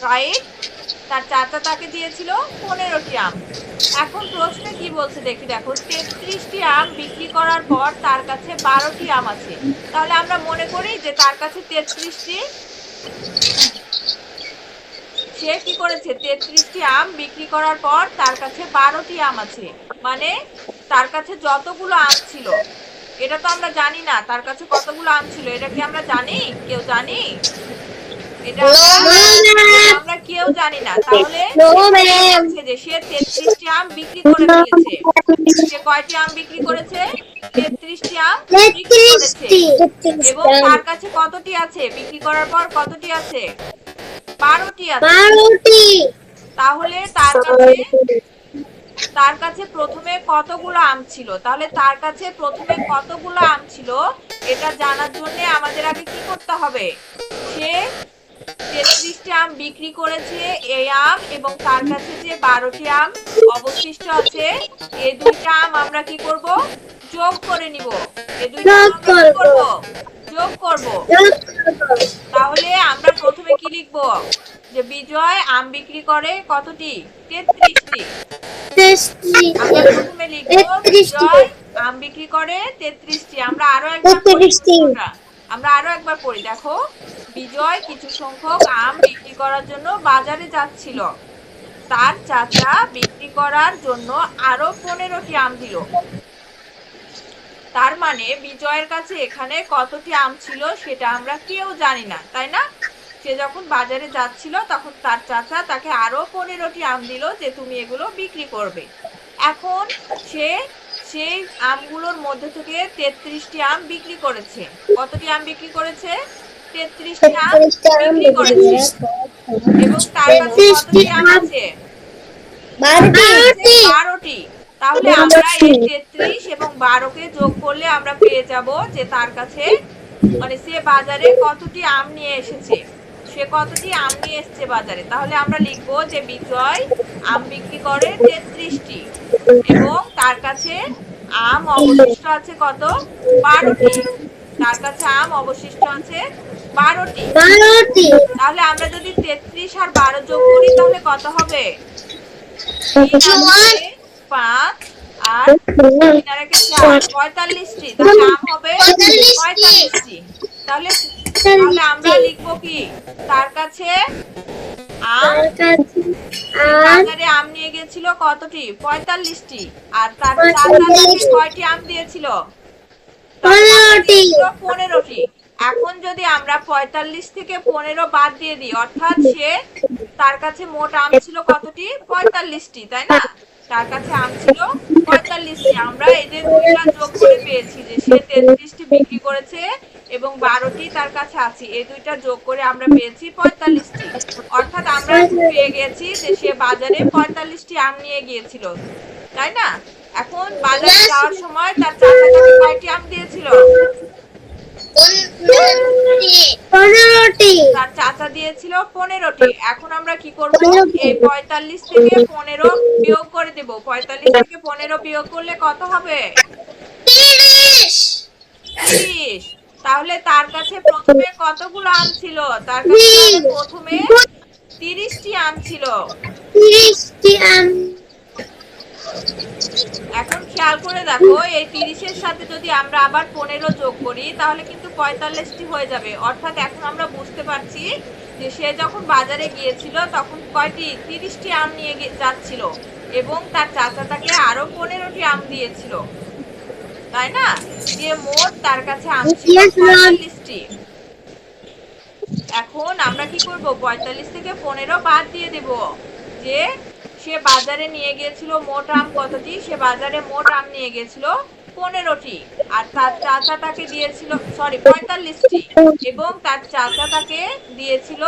রাইট? তার চাচা তাকে দিয়েছিল 15টি আম। এখন প্রশ্নে কি বলছে দেখি, দেখো 33টি আম বিক্রি করার পর তার কাছে 12টি আম আছে। তাহলে আমরা মনে করি যে তার কাছে 33টি, সে কি করেছে 33টি আম বিক্রি করার পর তার কাছে 12টি আম আছে। মানে তার কাছে যতগুলো আম ছিল, এটা তো আমরা জানি না তার কাছে কতগুলো আম ছিল। এটা কি আমরা জানি? কেউ জানি? এটা আমরা কেউ জানি না। তাহলে যে সে 33টি আম বিক্রি করে ফেলেছে। সে কয়টি আম বিক্রি করেছে? 33টি আম বিক্রি করেছে। এবং তার কাছে কতটি আছে? বিক্রি করার পর কতটি আছে? 12টি আছে। তাহলে তার কাছে প্রথমে কতগুলো আম ছিল? তাহলে তার কাছে প্রথমে কতগুলো আম ছিল এটা জানার জন্য আমাদের আগে কি করতে হবে? সে 33টি আম বিক্রি করেছে এই আম, এবং তার কাছে যে 12টি আম অবশিষ্ট আছে, এই দুইটা আম আমরা কি করব? যোগ করে নিব। এই দুইটা আম আমরা কি করব? যোগ করব। তাহলে আমরা প্রথমে কি লিখব? যে বিজয় আম বিক্রি করে কতটি? 33টি। আমরা প্রথমে লিখব বিজয় আম বিক্রি করে 33টি। আমরা আরো একবার পড়ি। দেখো, বিজয় কিছু সংখ্যক আম বিক্রি করার জন্য বাজারে যাচ্ছিল। তার চাচা বিক্রি করার জন্য আরো 15টি আম দিল। তার মানে বিজয়ের কাছে এখানে কতটি আম ছিল সেটা আমরা কেউ জানি না, তাই না? সে যখন বাজারে যাচ্ছিল তখন তার চাচা তাকে আরো 15টি আম দিল যে তুমি এগুলো বিক্রি করবে। এখন সে সেই আমগুলোর মধ্যে থেকে 33টি আম বিক্রি করেছে। কতটি আম বিক্রি করেছে? 33টি আম বিক্রি করেছে। এবং তার কাছে কতটি আম আছে? 12টি। তাহলে আমরা এই 33 এবং 12কে যোগ করলে আমরা পেয়ে যাব যে তার কাছে, মানে সে বাজারে কতটি আম নিয়ে এসেছে। সে কতটি আম নিয়ে এসেছে বাজারে। তাহলে আমরা লিখব যে বিজয় আম বিক্রি করে 33টি এবং তার কাছে আম অবশিষ্ট আছে কত? 12টি। তার কাছে আম অবশিষ্ট আছে 12টি। তাহলে আমরা যদি 33 আর 12 যোগ করি তাহলে কত হবে? 5 আর 45টি। তাহলে আম হবে 45টি। তাহলে আমরা লিখবো কি? তার কাছে আম, বাজারে আম নিয়ে গেছিল কতটি? 45টি। আর তার চাচা তাকে কয়টি আম দিয়েছিল? দিয়েছিল 15টি। এখন যদি আমরা 45 থেকে 15 বাদ দিয়ে দিই, অর্থাৎ সে তার কাছে মোট আম ছিল কতটি? 45টি, তাই না? তার কাছে আম ছিল 45টি। আমরা এই যে দুইটা যোগ করে পেয়েছি যে সে 33টি বিক্রি করেছে এবং 12টি তার কাছে আছে, এই দুইটা যোগ করে আমরা পেয়েছি 45টি। অর্থাৎ আমরা পেয়ে গেছি যে সে বাজারে 45টি আম নিয়ে গিয়েছিল, তাই না? এখন বাজারে যাওয়ার সময় তার চাচা তাকে কয়টি আম দিয়েছিল? 15টি। তার চাচা দিয়েছিল 15টি। এখন আমরা কি করব? এই 45 থেকে 15 বিয়োগ করে দেব। 45 থেকে 15 বিয়োগ করলে কত হবে? 30। তাহলে তার কাছে প্রথমে কতগুলো আম ছিল? তার কাছে তাহলে প্রথমে 30টি আম ছিল। 30টি আম। এখন খেয়াল করে দেখো, এই 30-এর সাথে যদি আমরা আবার 15 যোগ করি তাহলে কিন্তু 45টি হয়ে যাবে। অর্থাৎ এখন আমরা বুঝতে পারছি যে সে যখন বাজারে গিয়েছিল তখন কয়টি? 30টি আম নিয়ে যাচ্ছিল এবং তার চাচা তাকে আরো 15টি আম দিয়েছিল, তাই না? যে মোট তার কাছে আম ছিল 45টি। এখন আমরা কি করব? 45 থেকে 15 বাদ দিয়ে দেব। যে সে বাজারে নিয়ে গিয়েছিল মোট আম কতটি? সে বাজারে মোট আম নিয়ে গিয়েছিল 15টি, আর তার চাচা তাকে দিয়েছিল 45টি এবং তার চাচা তাকে দিয়েছিল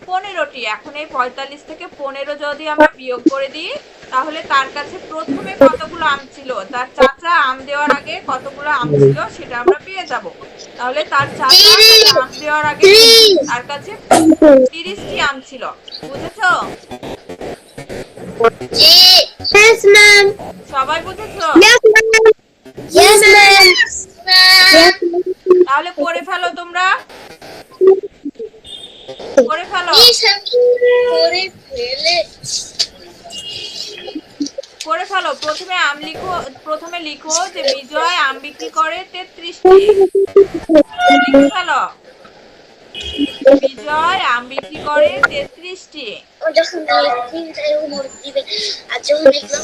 15টি। এখন এই 45 থেকে 15 যদি আমরা বিয়োগ করে দিই তাহলে তার কাছে প্রথমে কতগুলো আম ছিল? তার চাচা আম দেওয়ার আগে কতগুলো আম ছিল সেটা আমরা পেয়ে যাব। তাহলে তার চাচা আম দেওয়ার আগে তার কাছে 30টি আম ছিল। বুঝেছো? Yes, ma'am. সবাই বুঝেছো? Yes, ma'am. Yes, ma'am. Yes, তাহলে করে ফেলো, তোমরা করে ফেলো। করে ফেলো। প্রথমে লিখো যে বিজয় আম বিক্রি করে 33টি। লিখে ফেলো, বিজয় আম বিক্রি করে 33টি। যখন দিবে আর যখন দেখলাম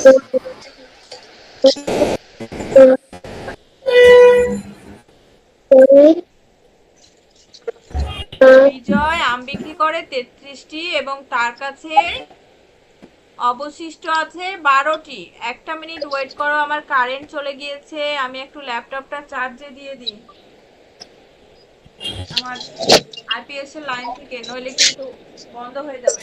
বিজয় আম বিক্রি করে 33টি এবং তার কাছে অবশিষ্ট আছে 12টি। একটা মিনিট ওয়েট করো, আমার কারেন্ট চলে গিয়েছে, আমি একটু ল্যাপটপটা চার্জে দিয়ে দিই আমার আইপিএস এর লাইন থেকে, নইলে কিন্তু বন্ধ হয়ে যাবে।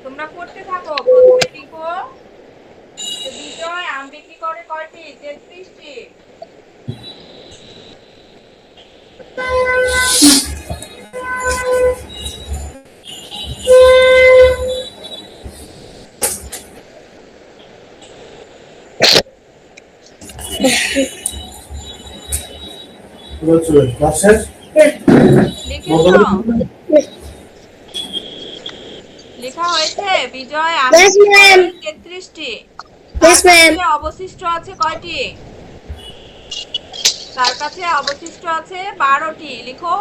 তোমরা করতে থাকো। প্রথমে লিখো যে বিজয় আম বিক্রি করে কয়টি? 33টি। লিখেছো? লেখা হয়েছে? বিজয় আম Yes, বিক্রি করে ma'am. 33টি। Yes, ma'am. অবশিষ্ট আছে কয়টি? তার কাছে অবশিষ্ট আছে 12টি। লিখো,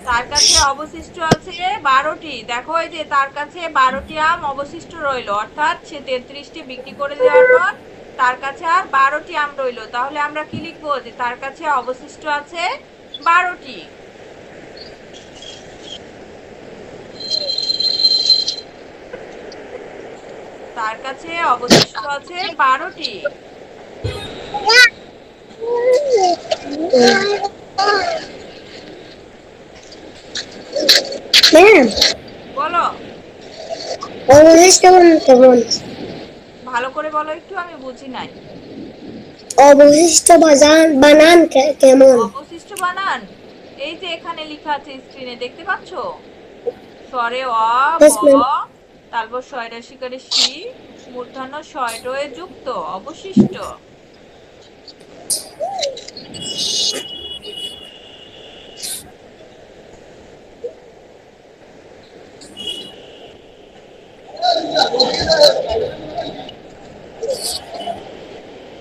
তার কাছে অবশিষ্ট আছে 12টি। দেখো এই যে তার কাছে 12টি আম অবশিষ্ট রইলো, অর্থাৎ সে 33টি বিক্রি করে দেওয়ার পর তার কাছে আর 12টি আম রইলো। তাহলে আমরা কি লিখবো? যে তার কাছে অবশিষ্ট আছে 12টি। তার কাছে অবশিষ্ট আছে 12টি। ma'am. বলো, অবশিষ্ট কেমন? ভালো করে বলো একটু, আমি বুঝি নাই। অবশিষ্ট বানান কেমন? অবশিষ্ট বানান এই যে এখানে লেখা আছে, স্ক্রিনে দেখতে পাচ্ছো? স্বরে অ, Yes, ব, ma'am. তারপর স্বয়রাশিকারে শি, মূর্ধন্য শয়টয়ে যুক্ত অবশিষ্ট।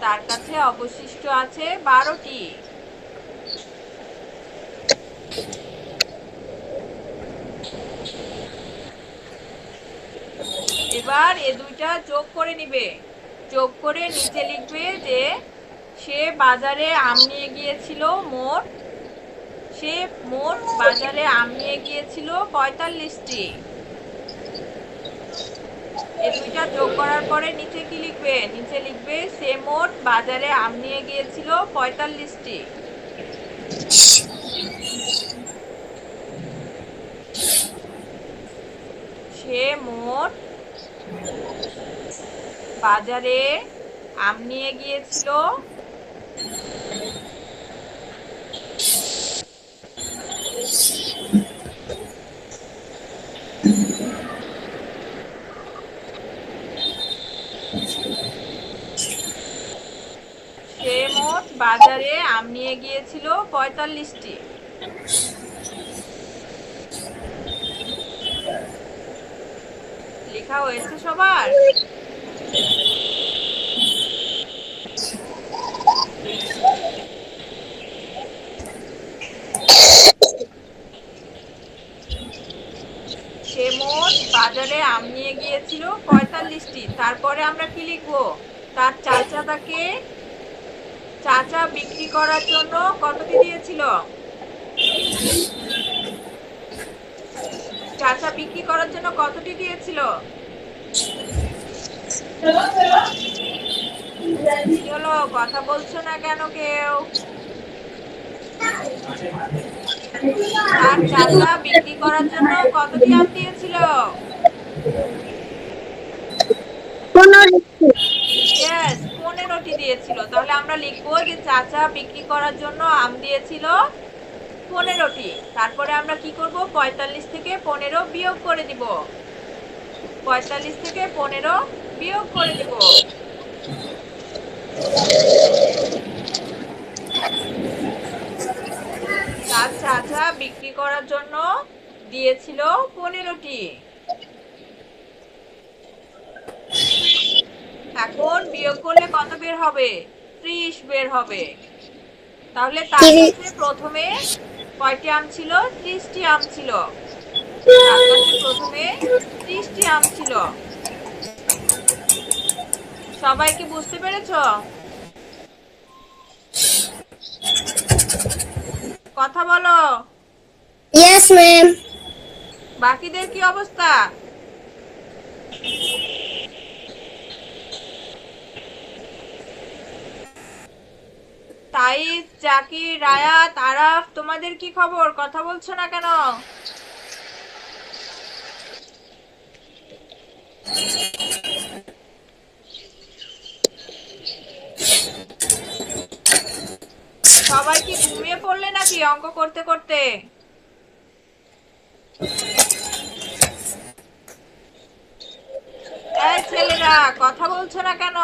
তার কাছে অবশিষ্ট আছে 12টি। এবার এ দুইটা যোগ করে নিবে, যোগ করে নিচে লিখবে যে সে বাজারে আম নিয়ে গিয়েছিল মোট, সে মোট বাজারে আম নিয়ে গিয়েছিল 45টি। এই দুইটা যোগ করার পরে নিচে কি লিখবে? নিচে লিখবে সে মোট বাজারে আম নিয়ে গিয়েছিল 45টি। সে মোট বাজারে আম নিয়ে গিয়েছিল সে মোট বাজারে আম নিয়ে গিয়েছিল 45টি। লেখা হয়েছে সবার? সে মোট বাজারে আম নিয়ে গিয়েছিল 45টি। তারপরে আমরা কি লিখবো? তার চাচা তাকে চাচা বিক্রি করার জন্য কতটি দিয়েছিল? চাচা বিক্রি করার জন্য কতটি দিয়েছিল? কি হলো, কথা বলছো না কেন কেউ? তার চাচা বিক্রি করার জন্য কতটি আম দিয়েছিল? ইয়েস, 15টি দিয়েছিল। তাহলে আমরা লিখবো যে চাচা বিক্রি করার জন্য আম দিয়েছিল 15টি। তারপরে আমরা কি করব? 45 থেকে 15 বিয়োগ করে দিব। 45 থেকে 15 বিয়োগ করে দিব। তার চাচা বিক্রি করার জন্য দিয়েছিল 15টি। এখন বিয়োগ করলে কত বের হবে? 30 বের হবে। তাহলে তার কাছে প্রথমে কয়টি আম ছিল? 30টি আম ছিল। তার কাছে প্রথমে 30টি আম ছিল। সবাই কি বুঝতে পেরেছো? কথা বলো। Yes ma'am. বাকিদের কি অবস্থা? তাইস, জাকির, রায়াত, আরাফ, তোমাদের কি খবর? কথা বলছো না কেন? সবাই কি ঘুমিয়ে পড়লে নাকি অঙ্ক করতে করতে? এই ছেলেরা, কথা বলছো না কেন?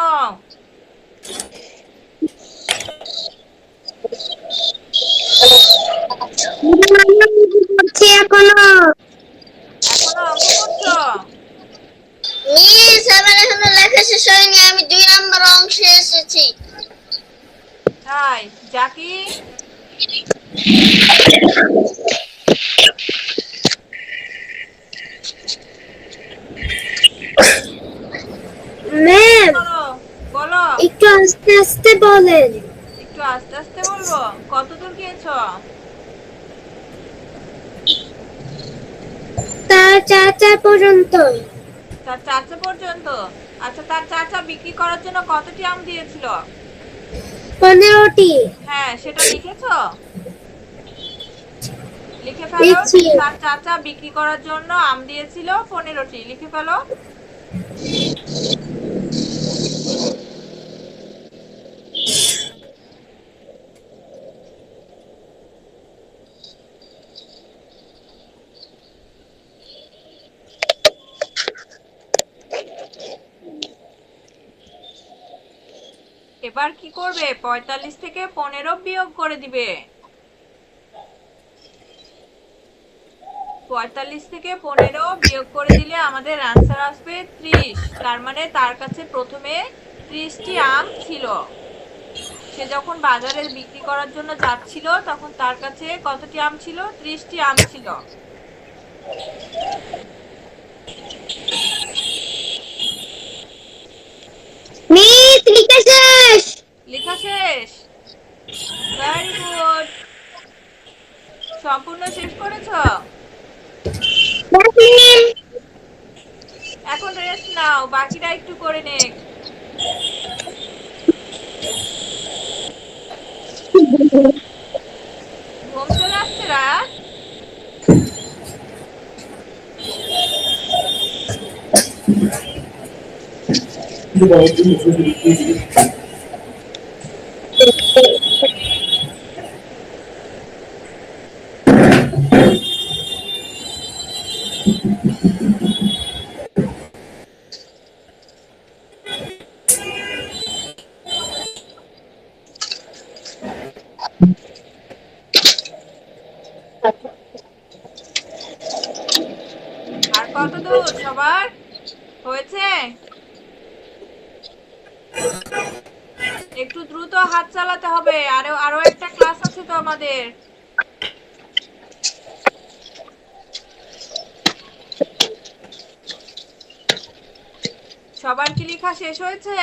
এখনো এখনো অঙ্ক করছো? মিস আমার এখনো লেখা শেষ হয়নি, আমি 2 নম্বর অংশে এসেছি। তাই, জাকি? ম্যাম বলো, বলো। একটু আস্তে আস্তে বলেন। একটু আস্তে আস্তে বলবো? কতদূর গিয়েছো? তার চাচা পর্যন্ত। তার চাচা পর্যন্ত? আচ্ছা, তার চাচা বিক্রি করার জন্য কতটি আম দিয়েছিল? 15টি। হ্যাঁ, সেটা লিখেছো? লিখে ফেলো। লিখছি। তার চাচা বিক্রি করার জন্য আম দিয়েছিল 15টি। লিখে ফেলো। এবার কি করবে? 45 থেকে 15 বিয়োগ করে দিবে। 45 থেকে 15 বিয়োগ করে দিলে আমাদের অ্যান্সার আসবে 30। তার মানে তার কাছে প্রথমে 30টি আম ছিল। সে যখন বাজারে বিক্রি করার জন্য যাচ্ছিল তখন তার কাছে কতটি আম ছিল? 30টি আম ছিল। মিস লিখা শেষ। লেখা শেষ? Very good. সম্পূর্ণ শেষ করেছো? এখন রেস্ট নাও, বাকিটা একটু করে নেক। ঘুম চলে আসছে রাত? আর কত দূর সবার হয়েছে? একটু দ্রুত হাত চালাতে হবে, আরো আরো একটা ক্লাস আছে তো আমাদের। সবার কি লেখা শেষ হয়েছে?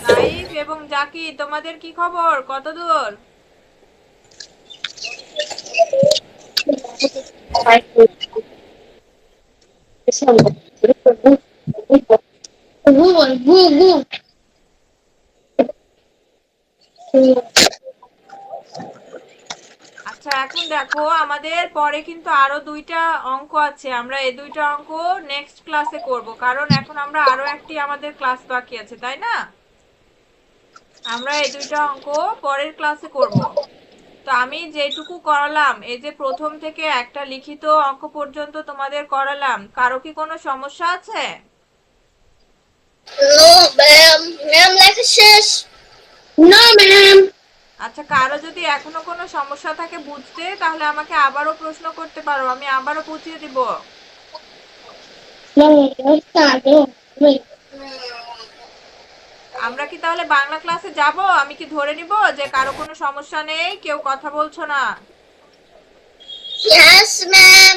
নাইফ এবং জাকি, তোমাদের কি খবর? কত দূর? আচ্ছা, এখন দেখো আমাদের পরে কিন্তু আরো দুইটা অঙ্ক আছে, আমরা এই দুইটা অঙ্ক নেক্সট ক্লাসে করব, কারণ এখন আমরা আরো একটি আমাদের ক্লাস বাকি আছে, তাই না? আমরা এই দুইটা অঙ্ক পরের ক্লাসে করব। তো আমি যেটুকু করালাম, এই যে প্রথম থেকে একটা লিখিত অঙ্ক পর্যন্ত তোমাদের করালাম, কারো কি কোনো সমস্যা আছে? নো ম্যাম, ম্যাম লেখা শেষ। No ma'am. আচ্ছা, কারো যদি এখনো কোনো সমস্যা থাকে বুঝতে, তাহলে আমাকে আবারও প্রশ্ন করতে পারো, আমি আবারও বুঝিয়ে দিব। আমরা কি তাহলে বাংলা ক্লাসে যাব? আমি কি ধরে নিব যে কারো কোনো সমস্যা নেই, কেউ কথা বলছো না? Yes ma'am.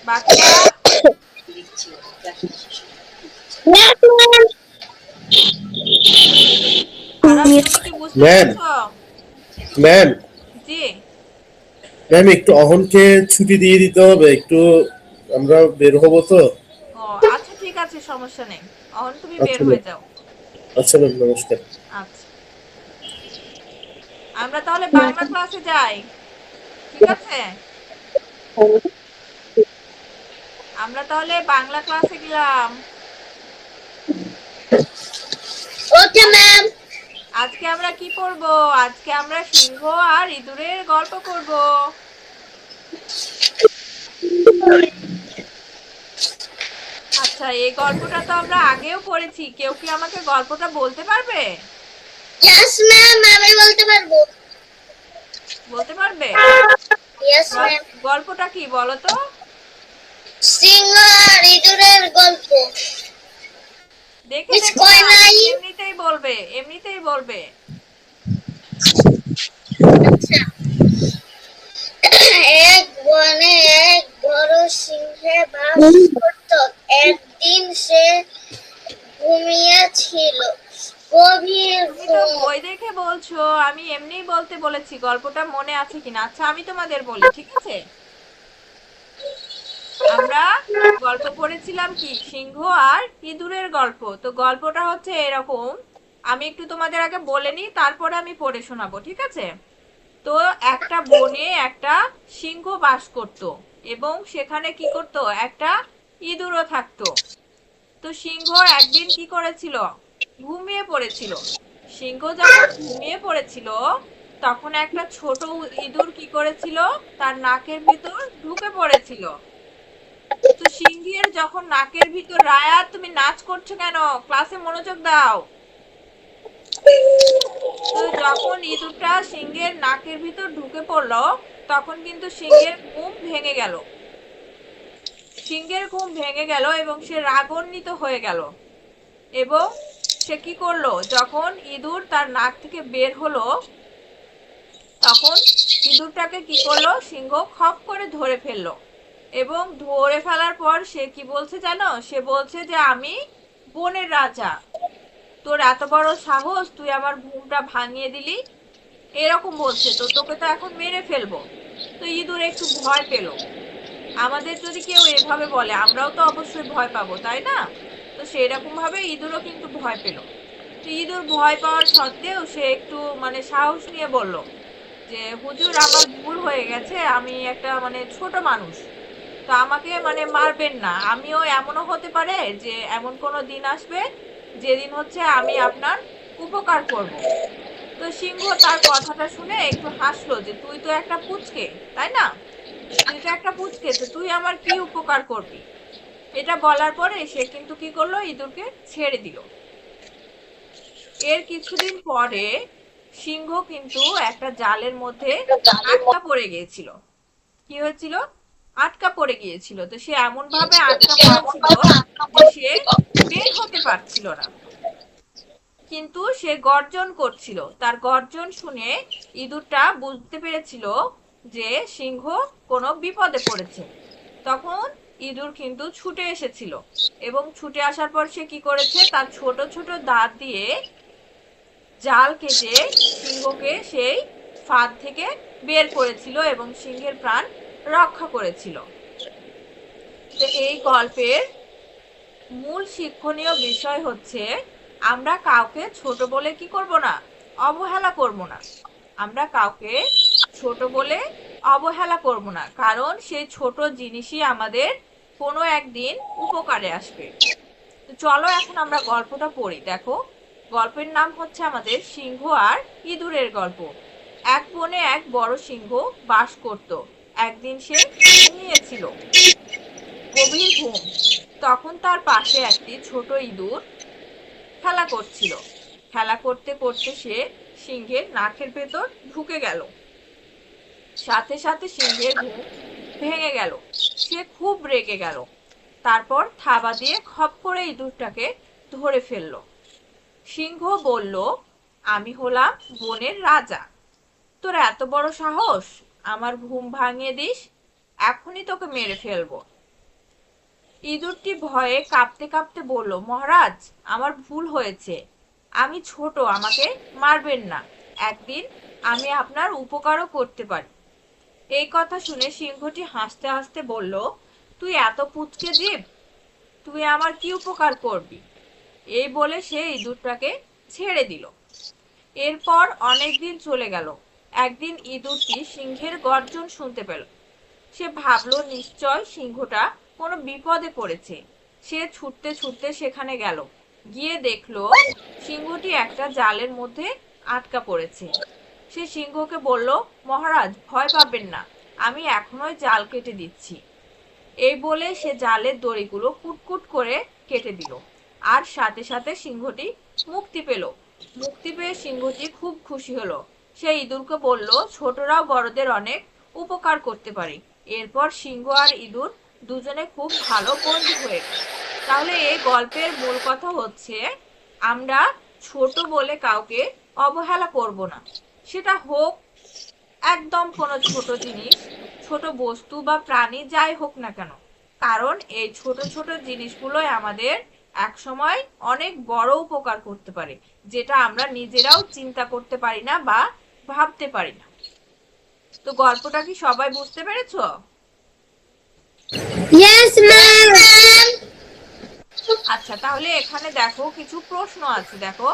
বাকিরা? আরাফ, তুমি কি বুঝতে ম্যাম পেরেছো? ম্যাম জি। ম্যাম একটু অহনকে ছুটি দিয়ে দিতে হবে, একটু আমরা বের হবো তো। ও আচ্ছা, ঠিক আছে, সমস্যা নেই। এখন তুমি বের আচ্ছা হয়ে ম্যাম। যাও। আচ্ছা ম্যাম, নমস্কার। আচ্ছা, আমরা তাহলে বাংলা ক্লাসে যাই, ঠিক আছে? আমরা তাহলে বাংলা ক্লাসে গেলাম। Okay ma'am. আজকে আমরা কি পড়বো? আজকে আমরা সিংহ আর ইঁদুরের গল্প করব। আচ্ছা, এই গল্পটা তো আমরা আগেও পড়েছি, কেউ কি আমাকে গল্পটা বলতে পারবে? ইয়েস ম্যাম, আমি বলতে পারবো। বলতে পারবে? Yes ma'am. গল্পটা কি বলো তো? সিংহ আর ইঁদুরের গল্প। দেখে মিস দেখে কয় না, নাই। এমনিতেই বলবে, এমনিতেই বলবে। আচ্ছা। এক বনে এক বড় সিংহে বাস করত। একদিন সে ঘুমিয়েছিল গভীর তুমি তো ঘুম। বই দেখে বলছো, আমি এমনিই বলতে বলেছি, গল্পটা মনে আছে কিনা। আচ্ছা, আমি তোমাদের বলি, ঠিক আছে? আমরা গল্প পড়েছিলাম কি, সিংহ আর ইঁদুরের গল্প। তো গল্পটা হচ্ছে এরকম, আমি একটু তোমাদের আগে বলে নিই, তারপরে আমি পড়ে শোনাবো, ঠিক আছে? তো একটা বনে একটা সিংহ বাস করত, এবং সেখানে কি করত, একটা ইঁদুরও থাকতো। তো সিংহ একদিন কি করেছিল, ঘুমিয়ে পড়েছিল। সিংহ যখন ঘুমিয়ে পড়েছিল, তখন একটা ছোট ইঁদুর কি করেছিল, তার নাকের ভিতর ঢুকে পড়েছিল। তো সিংহের যখন নাকের ভিতর, রায়া তুমি নাচ করছো কেন? ক্লাসে মনোযোগ দাও। তো যখন ইঁদুরটা সিংহের নাকের ভিতর ঢুকে পড়লো, তখন কিন্তু সিংহের ঘুম ভেঙে গেল। সিংহের ঘুম ভেঙে গেল এবং সে রাগান্বিত হয়ে গেল এবং সে কি করলো, যখন ইঁদুর তার নাক থেকে বের হলো তখন ইঁদুরটাকে কি করলো, সিংহ খপ করে ধরে ফেললো এবং ধরে ফেলার পর সে কি বলছে জানো, সে বলছে যে আমি বনের রাজা, তোর এত বড় সাহস, তুই আমার ঘুমটা ভাঙিয়ে দিলি, এরকম বলছে, তো তোকে তো এখন মেরে ফেলবো। তো ইঁদুর একটু ভয় পেল। আমাদের যদি কেউ এভাবে বলে আমরাও তো অবশ্যই ভয় পাবো, তাই না? তো সেরকম ভাবে ইঁদুরও কিন্তু ভয় পেল। তো ইঁদুর ভয় পাওয়ার সত্ত্বেও সে একটু মানে সাহস নিয়ে বলল যে হুজুর আমার ভুল হয়ে গেছে, আমি একটা মানে ছোট মানুষ, তো আমাকে মানে মারবেন না, আমিও এমনও হতে পারে যে এমন কোনো দিন আসবে যেদিন হচ্ছে আমি আপনার উপকার করব। তো সিংহ তার কথাটা শুনে একটু হাসলো যে তুই তো একটা পুচকে, তাই না, তুই তো একটা পুচকে, তো তুই আমার কি উপকার করবি। এটা বলার পরে সে কিন্তু কি করলো, ইঁদুরকে ছেড়ে দিল। এর কিছুদিন পরে সিংহ কিন্তু একটা জালের মধ্যে আটকা পড়ে গিয়েছিল। কি হয়েছিল, আটকা পড়ে গিয়েছিল। তো সে এমন ভাবে আটকা পড়েছিল যে সে বের হতে পারছিল না, কিন্তু সে গর্জন করছিল। তার গর্জন শুনে ইঁদুরটা বুঝতে পেরেছিল যে সিংহ কোনো বিপদে পড়েছে। তখন ইঁদুর কিন্তু ছুটে এসেছিল এবং ছুটে আসার পর সে কি করেছে, তার ছোট ছোট দাঁত দিয়ে জাল কেটে সিংহকে সেই ফাঁদ থেকে বের করেছিল এবং সিংহের প্রাণ রক্ষা করেছিল। তো এই গল্পের মূল শিক্ষণীয় বিষয় হচ্ছে আমরা কাউকে ছোট বলে কি করব না, অবহেলা করব না। আমরা কাউকে ছোট বলে অবহেলা করব না, কারণ সেই ছোট জিনিসই আমাদের কোনো একদিন উপকারে আসবে। তো চলো এখন আমরা গল্পটা পড়ি। দেখো, গল্পের নাম হচ্ছে আমাদের সিংহ আর ইঁদুরের গল্প। এক বনে এক বড় সিংহ বাস করত। একদিন সে ঘুমিয়েছিল, গভীর ঘুম। তখন তার পাশে একটি ছোট ইঁদুর খেলা করছিল। খেলা করতে করতে সে সিংহের নাকের ভেতর ঢুকে গেল। সাথে সাথে সিংহের ঘুম ভেঙে গেল। সে খুব রেগে গেল। তারপর থাবা দিয়ে খপ করে ইঁদুরটাকে ধরে ফেলল। সিংহ বলল, আমি হলাম বনের রাজা, তোর এত বড় সাহস আমার ঘুম ভাঙিয়ে দিস, এখনই তোকে মেরে ফেলবো। ইঁদুরটি ভয়ে কাঁপতে কাঁপতে বলল, মহারাজ আমার ভুল হয়েছে, আমি ছোট, আমাকে মারবেন না, একদিন আমি আপনার উপকারও করতে পারি। এই কথা শুনে সিংহটি হাসতে হাসতে বলল, তুই এত পুচকে জীব, তুই আমার কি উপকার করবি। এই বলে সে ইঁদুরটাকে ছেড়ে দিল। এরপর অনেক দিন চলে গেল। একদিন ইঁদুরটি সিংহের গর্জন শুনতে পেল। সে ভাবলো নিশ্চয় সিংহটা কোনো বিপদে পড়েছে। সে ছুটতে ছুটতে সেখানে গেল। গিয়ে দেখলো সিংহটি একটা জালের মধ্যে আটকা পড়েছে। সে সিংহকে বলল, মহারাজ ভয় পাবেন না, আমি এখনই জাল কেটে দিচ্ছি। এই বলে সে জালের দড়িগুলো কুটকুট করে কেটে দিল। আর সাথে সাথে সিংহটি মুক্তি পেল। মুক্তি পেয়ে সিংহটি খুব খুশি হলো। সে ইঁদুরকে বলল, ছোটরাও বড়দের অনেক উপকার করতে পারে। এরপর সিংহ আর ইঁদুর দুজনে খুব ভালো বন্ধু হয়ে গেল। তাহলে এই গল্পের মূল কথা হচ্ছে আমরা ছোট বলে কাউকে অবহেলা করব না। সেটা হোক একদম কোনো ছোট জিনিস, ছোট বস্তু বা প্রাণী, যাই হোক না কেন, কারণ এই ছোট ছোট জিনিসগুলোই আমাদের এক সময় অনেক বড় উপকার করতে পারে, যেটা আমরা নিজেরাও চিন্তা করতে পারি না বা ভাবতে পারি না। তো গল্পটা কি সবাই বুঝতে পেরেছো? Yes, ma'am. আচ্ছা, তাহলে এখানে দেখো কিছু প্রশ্ন আছে। দেখো,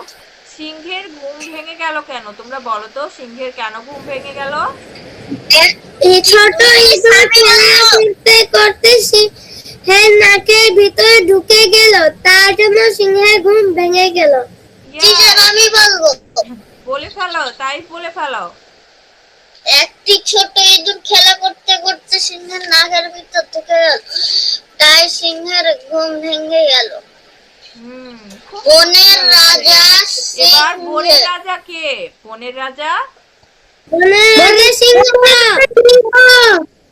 সিংহের ঘুম ভেঙে গেল কেন, তোমরা বলো তো, সিংহের কেন ঘুম ভেঙে গেল? এই ছোট ইঁদুর খেলা করতে করতে সিংহের নাকের ভিতরে ঢুকে গেল, তার জন্য সিংহের ঘুম ভেঙে গেল। টিচার আমি বলবো, বলে ফেলো, তাই বলে ফেলো। একটি ছোট ইঁদুর খেলা করতে করতে সিংহের নাকের ভিতর ঢুকে গেল, তাই সিংহের ঘুম ভেঙে গেল। খুব বনের সুন্দর হয়েছে। রাজা এবার বনের সিংহ। রাজা কে? বনের রাজা বনে সিংহ।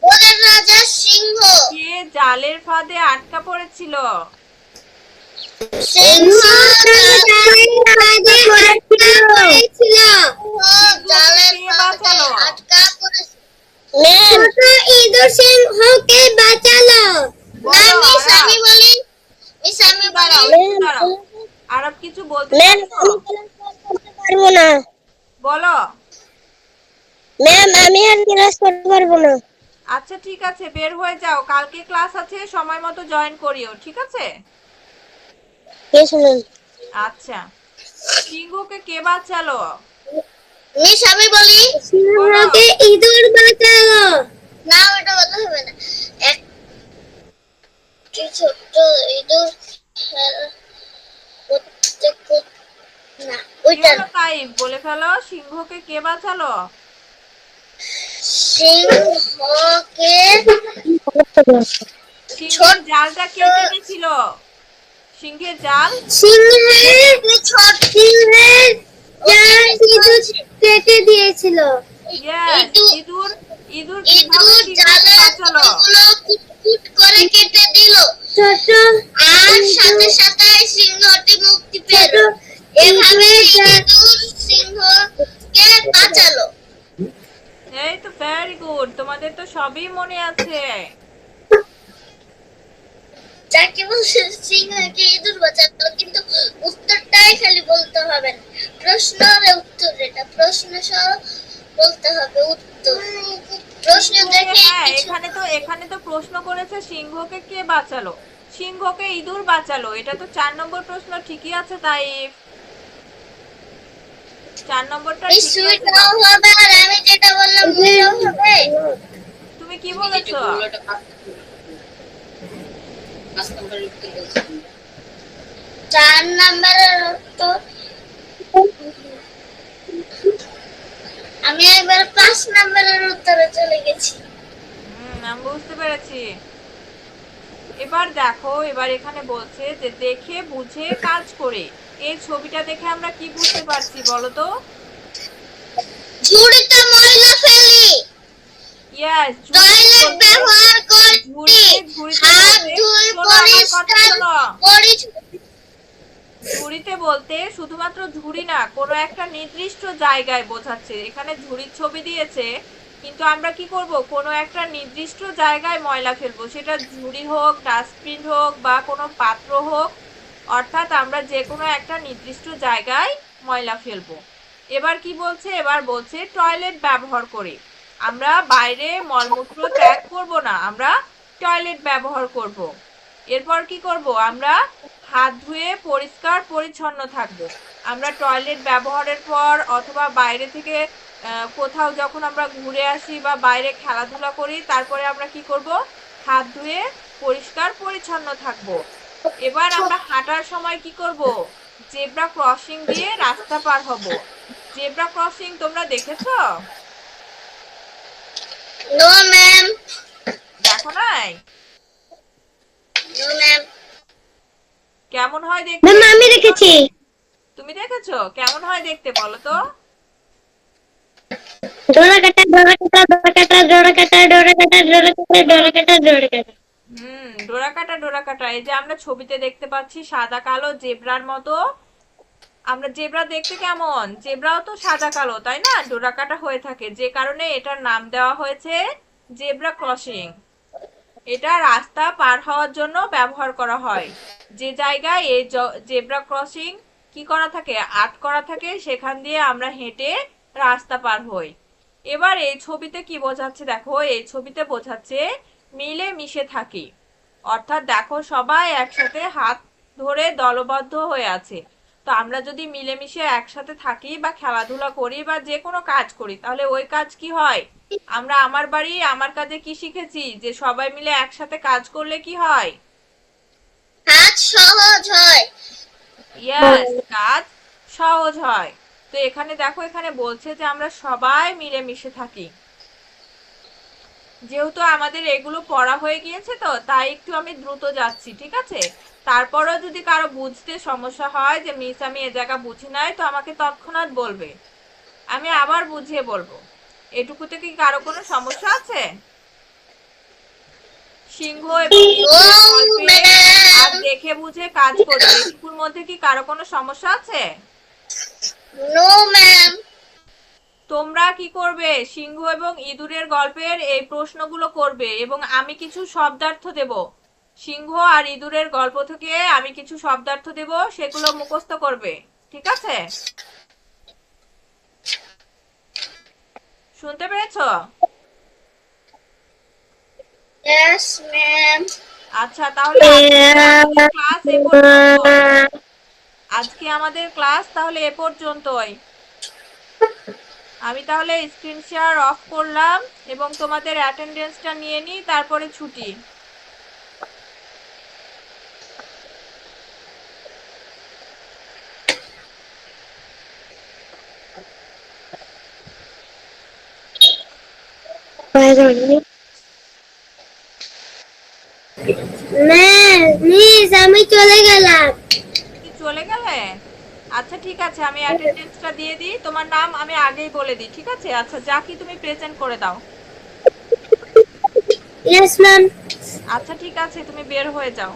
বনের রাজা সিংহ। কে জালের ফাঁদে আটকা পড়েছিল? সিংহ জালের ফাঁদে আটকা পড়েছিল। জালের কে ফাঁদে বাঁচালো? আটকা পড়েছিল। ছোট ইঁদুর সিংহকে বাঁচালো। না বলো মিস আরাব। আমি বলি, মিস আমি বলি। দাঁড়াও, একটু দাঁড়াও। আরব কিছু বলতে ম্যাম চাচ্ছো? আমি ক্লাস করতে পারবো না। বলো। ম্যাম আমি আর ক্লাস করতে পারবো না। আচ্ছা ঠিক আছে, বের হয়ে যাও, কালকে ক্লাস আছে, সময় মতো জয়েন করিও, ঠিক আছে? Yes ma'am. আচ্ছা, সিংহকে কে বাঁচালো? মিস আমি বলি। সিংহকে ইঁদুর বাঁচালো। না ওটা বলতে হবে না। একটি ছোট্ট ইঁদুর করতে না কি ওইটা হলো তাই বলে ফেলো, সিংহকে কে বাঁচালো? সিংহকে সিংহের জালটা কে কেটেছিল? সিংহের জাল? সিংহের সিংহের জাল ইঁদুর কেটে দিয়েছিল। ইয়েস, ইঁদুর ইঁদুর। ইঁদুর কিভাবে ইঁদুর সিংহকে জালের বাঁচালো? ফুলগুলো কুটকুট করে কেটে দিল, ছোট আর সাথে সাথে সিংহটি মুক্তি পেল। এভাবে ইঁদুর সিংহকে বাঁচালো। এই তো ভেরি গুড, তোমাদের তো সবই মনে আছে। যাকে বলছে সিংহকে ইঁদুর বাঁচালো, কিন্তু উত্তরটাই খালি বলতে হবে না, প্রশ্ন আর উত্তর, এটা প্রশ্ন সহ বলতে হবে উত্তর। প্রশ্ন দেখে হ্যাঁ, কিছু এখানে তো প্রশ্ন করেছে সিংহকে কে বাঁচালো, সিংহকে ইঁদুর বাঁচালো, এটা তো 4 নম্বর প্রশ্ন, ঠিকই আছে। তাই 4 নম্বরটা ঠিকই আছে। সুইটাও হবে, আর আমি যেটা বললাম ওইটাও হবে। তুমি কি বলেছো? 4 নাম্বারের উত্তর আমি একবার 5 নাম্বারের উত্তরে চলে গেছি। আমি বুঝতে পেরেছি। এবার দেখো, এবার এখানে বলছে যে দেখে বুঝে কাজ করে। এই ছবিটা দেখে আমরা কি বুঝতে পারছি বলো তো? ঝুড়িতে ময়লা ফেলি, ইয়েস, টয়লেট ব্যবহার করি, হাত ধুই, পরিষ্কার করি। ঝুড়িতে বলতে শুধুমাত্র ঝুড়ি না, কোনো একটা নির্দিষ্ট জায়গায় বোঝাচ্ছে। এখানে ঝুড়ির ছবি দিয়েছে, কিন্তু আমরা কি করব, কোনো একটা নির্দিষ্ট জায়গায় ময়লা ফেলবো, সেটা ঝুড়ি হোক, ডাস্টবিন হোক, বা কোনো পাত্র হোক, অর্থাৎ আমরা যে কোনো একটা নির্দিষ্ট জায়গায় ময়লা ফেলবো। এবার কি বলছে, এবার বলছে টয়লেট ব্যবহার করে। আমরা বাইরে মলমূত্র ত্যাগ করব না, আমরা টয়লেট ব্যবহার করব। এরপর কি করব, আমরা হাত ধুয়ে পরিষ্কার পরিচ্ছন্ন থাকব। আমরা টয়লেট ব্যবহারের পর অথবা বাইরে থেকে কোথাও যখন আমরা ঘুরে আসি বা বাইরে খেলাধুলা করি, তারপরে আমরা কি করব, হাত ধুয়ে পরিষ্কার পরিচ্ছন্ন থাকব। এবার আমরা হাঁটার সময় কি করব, জেব্রা ক্রসিং দিয়ে রাস্তা পার হব। জেব্রা ক্রসিং তোমরা দেখেছো? নো ম্যাম, দেখো নাই? No ma'am. কেমন হয় দেখতে? ম্যাম আমি দেখেছি। তুমি দেখেছো? কেমন হয় দেখতে বলো তো? ডোরা কাটা ডোরা কাটা ডোরা কাটা ডোরা কাটা ডোরা কাটা ডোরা কাটা ডোরা কাটা ডোরা কাটা। ডোরা কাটা। এই যে আমরা ছবিতে দেখতে পাচ্ছি সাদা কালো জেব্রার মতো। আমরা জেব্রা দেখতে কেমন, জেব্রাও তো সাদা কালো, তাই না? ডোরা কাটা হয়ে থাকে, যে কারণে এটার নাম দেওয়া হয়েছে জেব্রা ক্রসিং। এটা রাস্তা পার হওয়ার জন্য ব্যবহার করা হয়। যে জায়গায় এই জেব্রা ক্রসিং কি করা থাকে, আট করা থাকে, সেখান দিয়ে আমরা হেঁটে রাস্তা পার হই। এবার এই ছবিতে কি বোঝাচ্ছে দেখো, এই ছবিতে বোঝাচ্ছে মিলে মিশে থাকি। অর্থাৎ দেখো, সবাই একসাথে হাত ধরে দলবদ্ধ হয়ে আছে। তো আমরা যদি মিলেমিশে একসাথে থাকি বা খেলাধুলা করি বা যে কোনো কাজ করি, তাহলে ওই কাজ কি হয়, আমরা আমার বাড়ি আমার কাজে কি শিখেছি, যে সবাই মিলে একসাথে কাজ করলে কি হয়, কাজ সহজ হয়। ইয়েস, কাজ সহজ হয়। তো এখানে দেখো, এখানে বলছে যে আমরা সবাই মিলেমিশে থাকি। যেহেতু আমাদের এগুলো পড়া হয়ে গিয়েছে, তো তাই একটু আমি দ্রুত যাচ্ছি, ঠিক আছে? তারপরেও যদি কারো বুঝতে সমস্যা হয় যে মিস আমি এ জায়গা বুঝি নাই, তো আমাকে তৎক্ষণাৎ বলবে, আমি আবার বুঝিয়ে বলবো। এটুকুতে কি কারো কোনো সমস্যা আছে? সিংহ এবং ইঁদুরের নো গল্পে ম্যাডাম, আর দেখে বুঝে কাজ করবে। এটুকুর মধ্যে কি কারো কোনো সমস্যা আছে? No ma'am. তোমরা কি করবে, সিংহ এবং ইঁদুরের গল্পের এই প্রশ্নগুলো করবে এবং আমি কিছু শব্দার্থ দেব। সিংহ আর ইঁদুরের গল্প থেকে আমি কিছু শব্দার্থ দেব, সেগুলো মুখস্থ করবে। ঠিক আছে? শুনতে পেরেছো? Yes ma'am. আচ্ছা, তাহলে আমাদের ক্লাস এ পর্যন্ত। আজকে আমাদের ক্লাস তাহলে এ পর্যন্তই। আমি তাহলে স্ক্রিন শেয়ার অফ করলাম এবং তোমাদের অ্যাটেন্ডেন্সটা নিয়ে নিই, তারপরে ছুটি। মিস আমি চলে গেলাম। কি চলে গেলে? আচ্ছা ঠিক আছে, আমি অ্যাটেন্ডেন্সটা দিয়ে দিই। তোমার নাম আমি আগেই বলে দিই, ঠিক আছে? আচ্ছা, যা কি তুমি প্রেজেন্ট করে দাও। Yes ma'am. আচ্ছা ঠিক আছে, তুমি বের হয়ে যাও।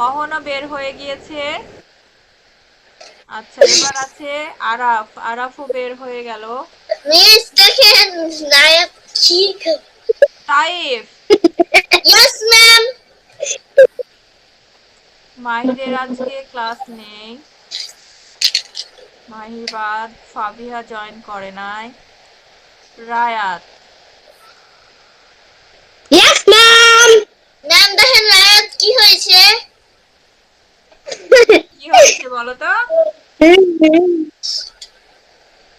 অহনা বের হয়ে গিয়েছে। আচ্ছা, এবার আছে আরাফ। আরাফও বের হয়ে গেল। মিস দেখেন নায়ক ঠিক। তাইফ। Yes ma'am. মাহিরের আজকে ক্লাস নেই। মাহির বাদ, ফাবিহা জয়েন করে নাই। রায়াত। Yes ma'am. ম্যাম দেখেন নায়ক কি হয়েছে। কি হয়েছে বলো তো?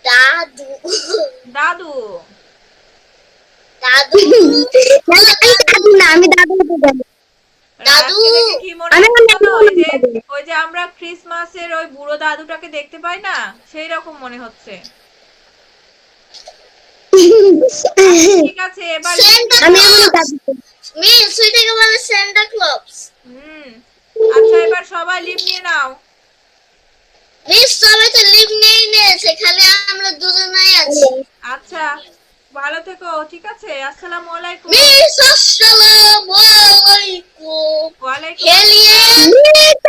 দাদু। দাদু। দাদু। আমি দাদু হতে যাবো। দাদু। রায়াতকে দেখে কি মনে আমি হচ্ছে আমার জানো? দাদু হতে ওই যে আমরা ক্রিসমাসের ওই বুড়ো দাদুটাকে দেখতে পাই না, সেই রকম মনে হচ্ছে। ঠিক আছে, এবার সেন্টা আমি ক্লজ। আমার দাদু হতে যাবো। মিস ওইটাকে বলে সেন্টা ক্লজ। হুম। আচ্ছা, এবার সবাই লিভ নিয়ে নাও। মিস সবাই তো লিভ নেই নিয়েছে, খালি আমরা দুজনেই আছি। আচ্ছা, ভালো থেকো। ঠিক আছে, আসসালামু আলাইকুম। মিস আসসালামু আলাইকুম। ওয়ালাইকুম খেলিয়ে আসসালাম। মিস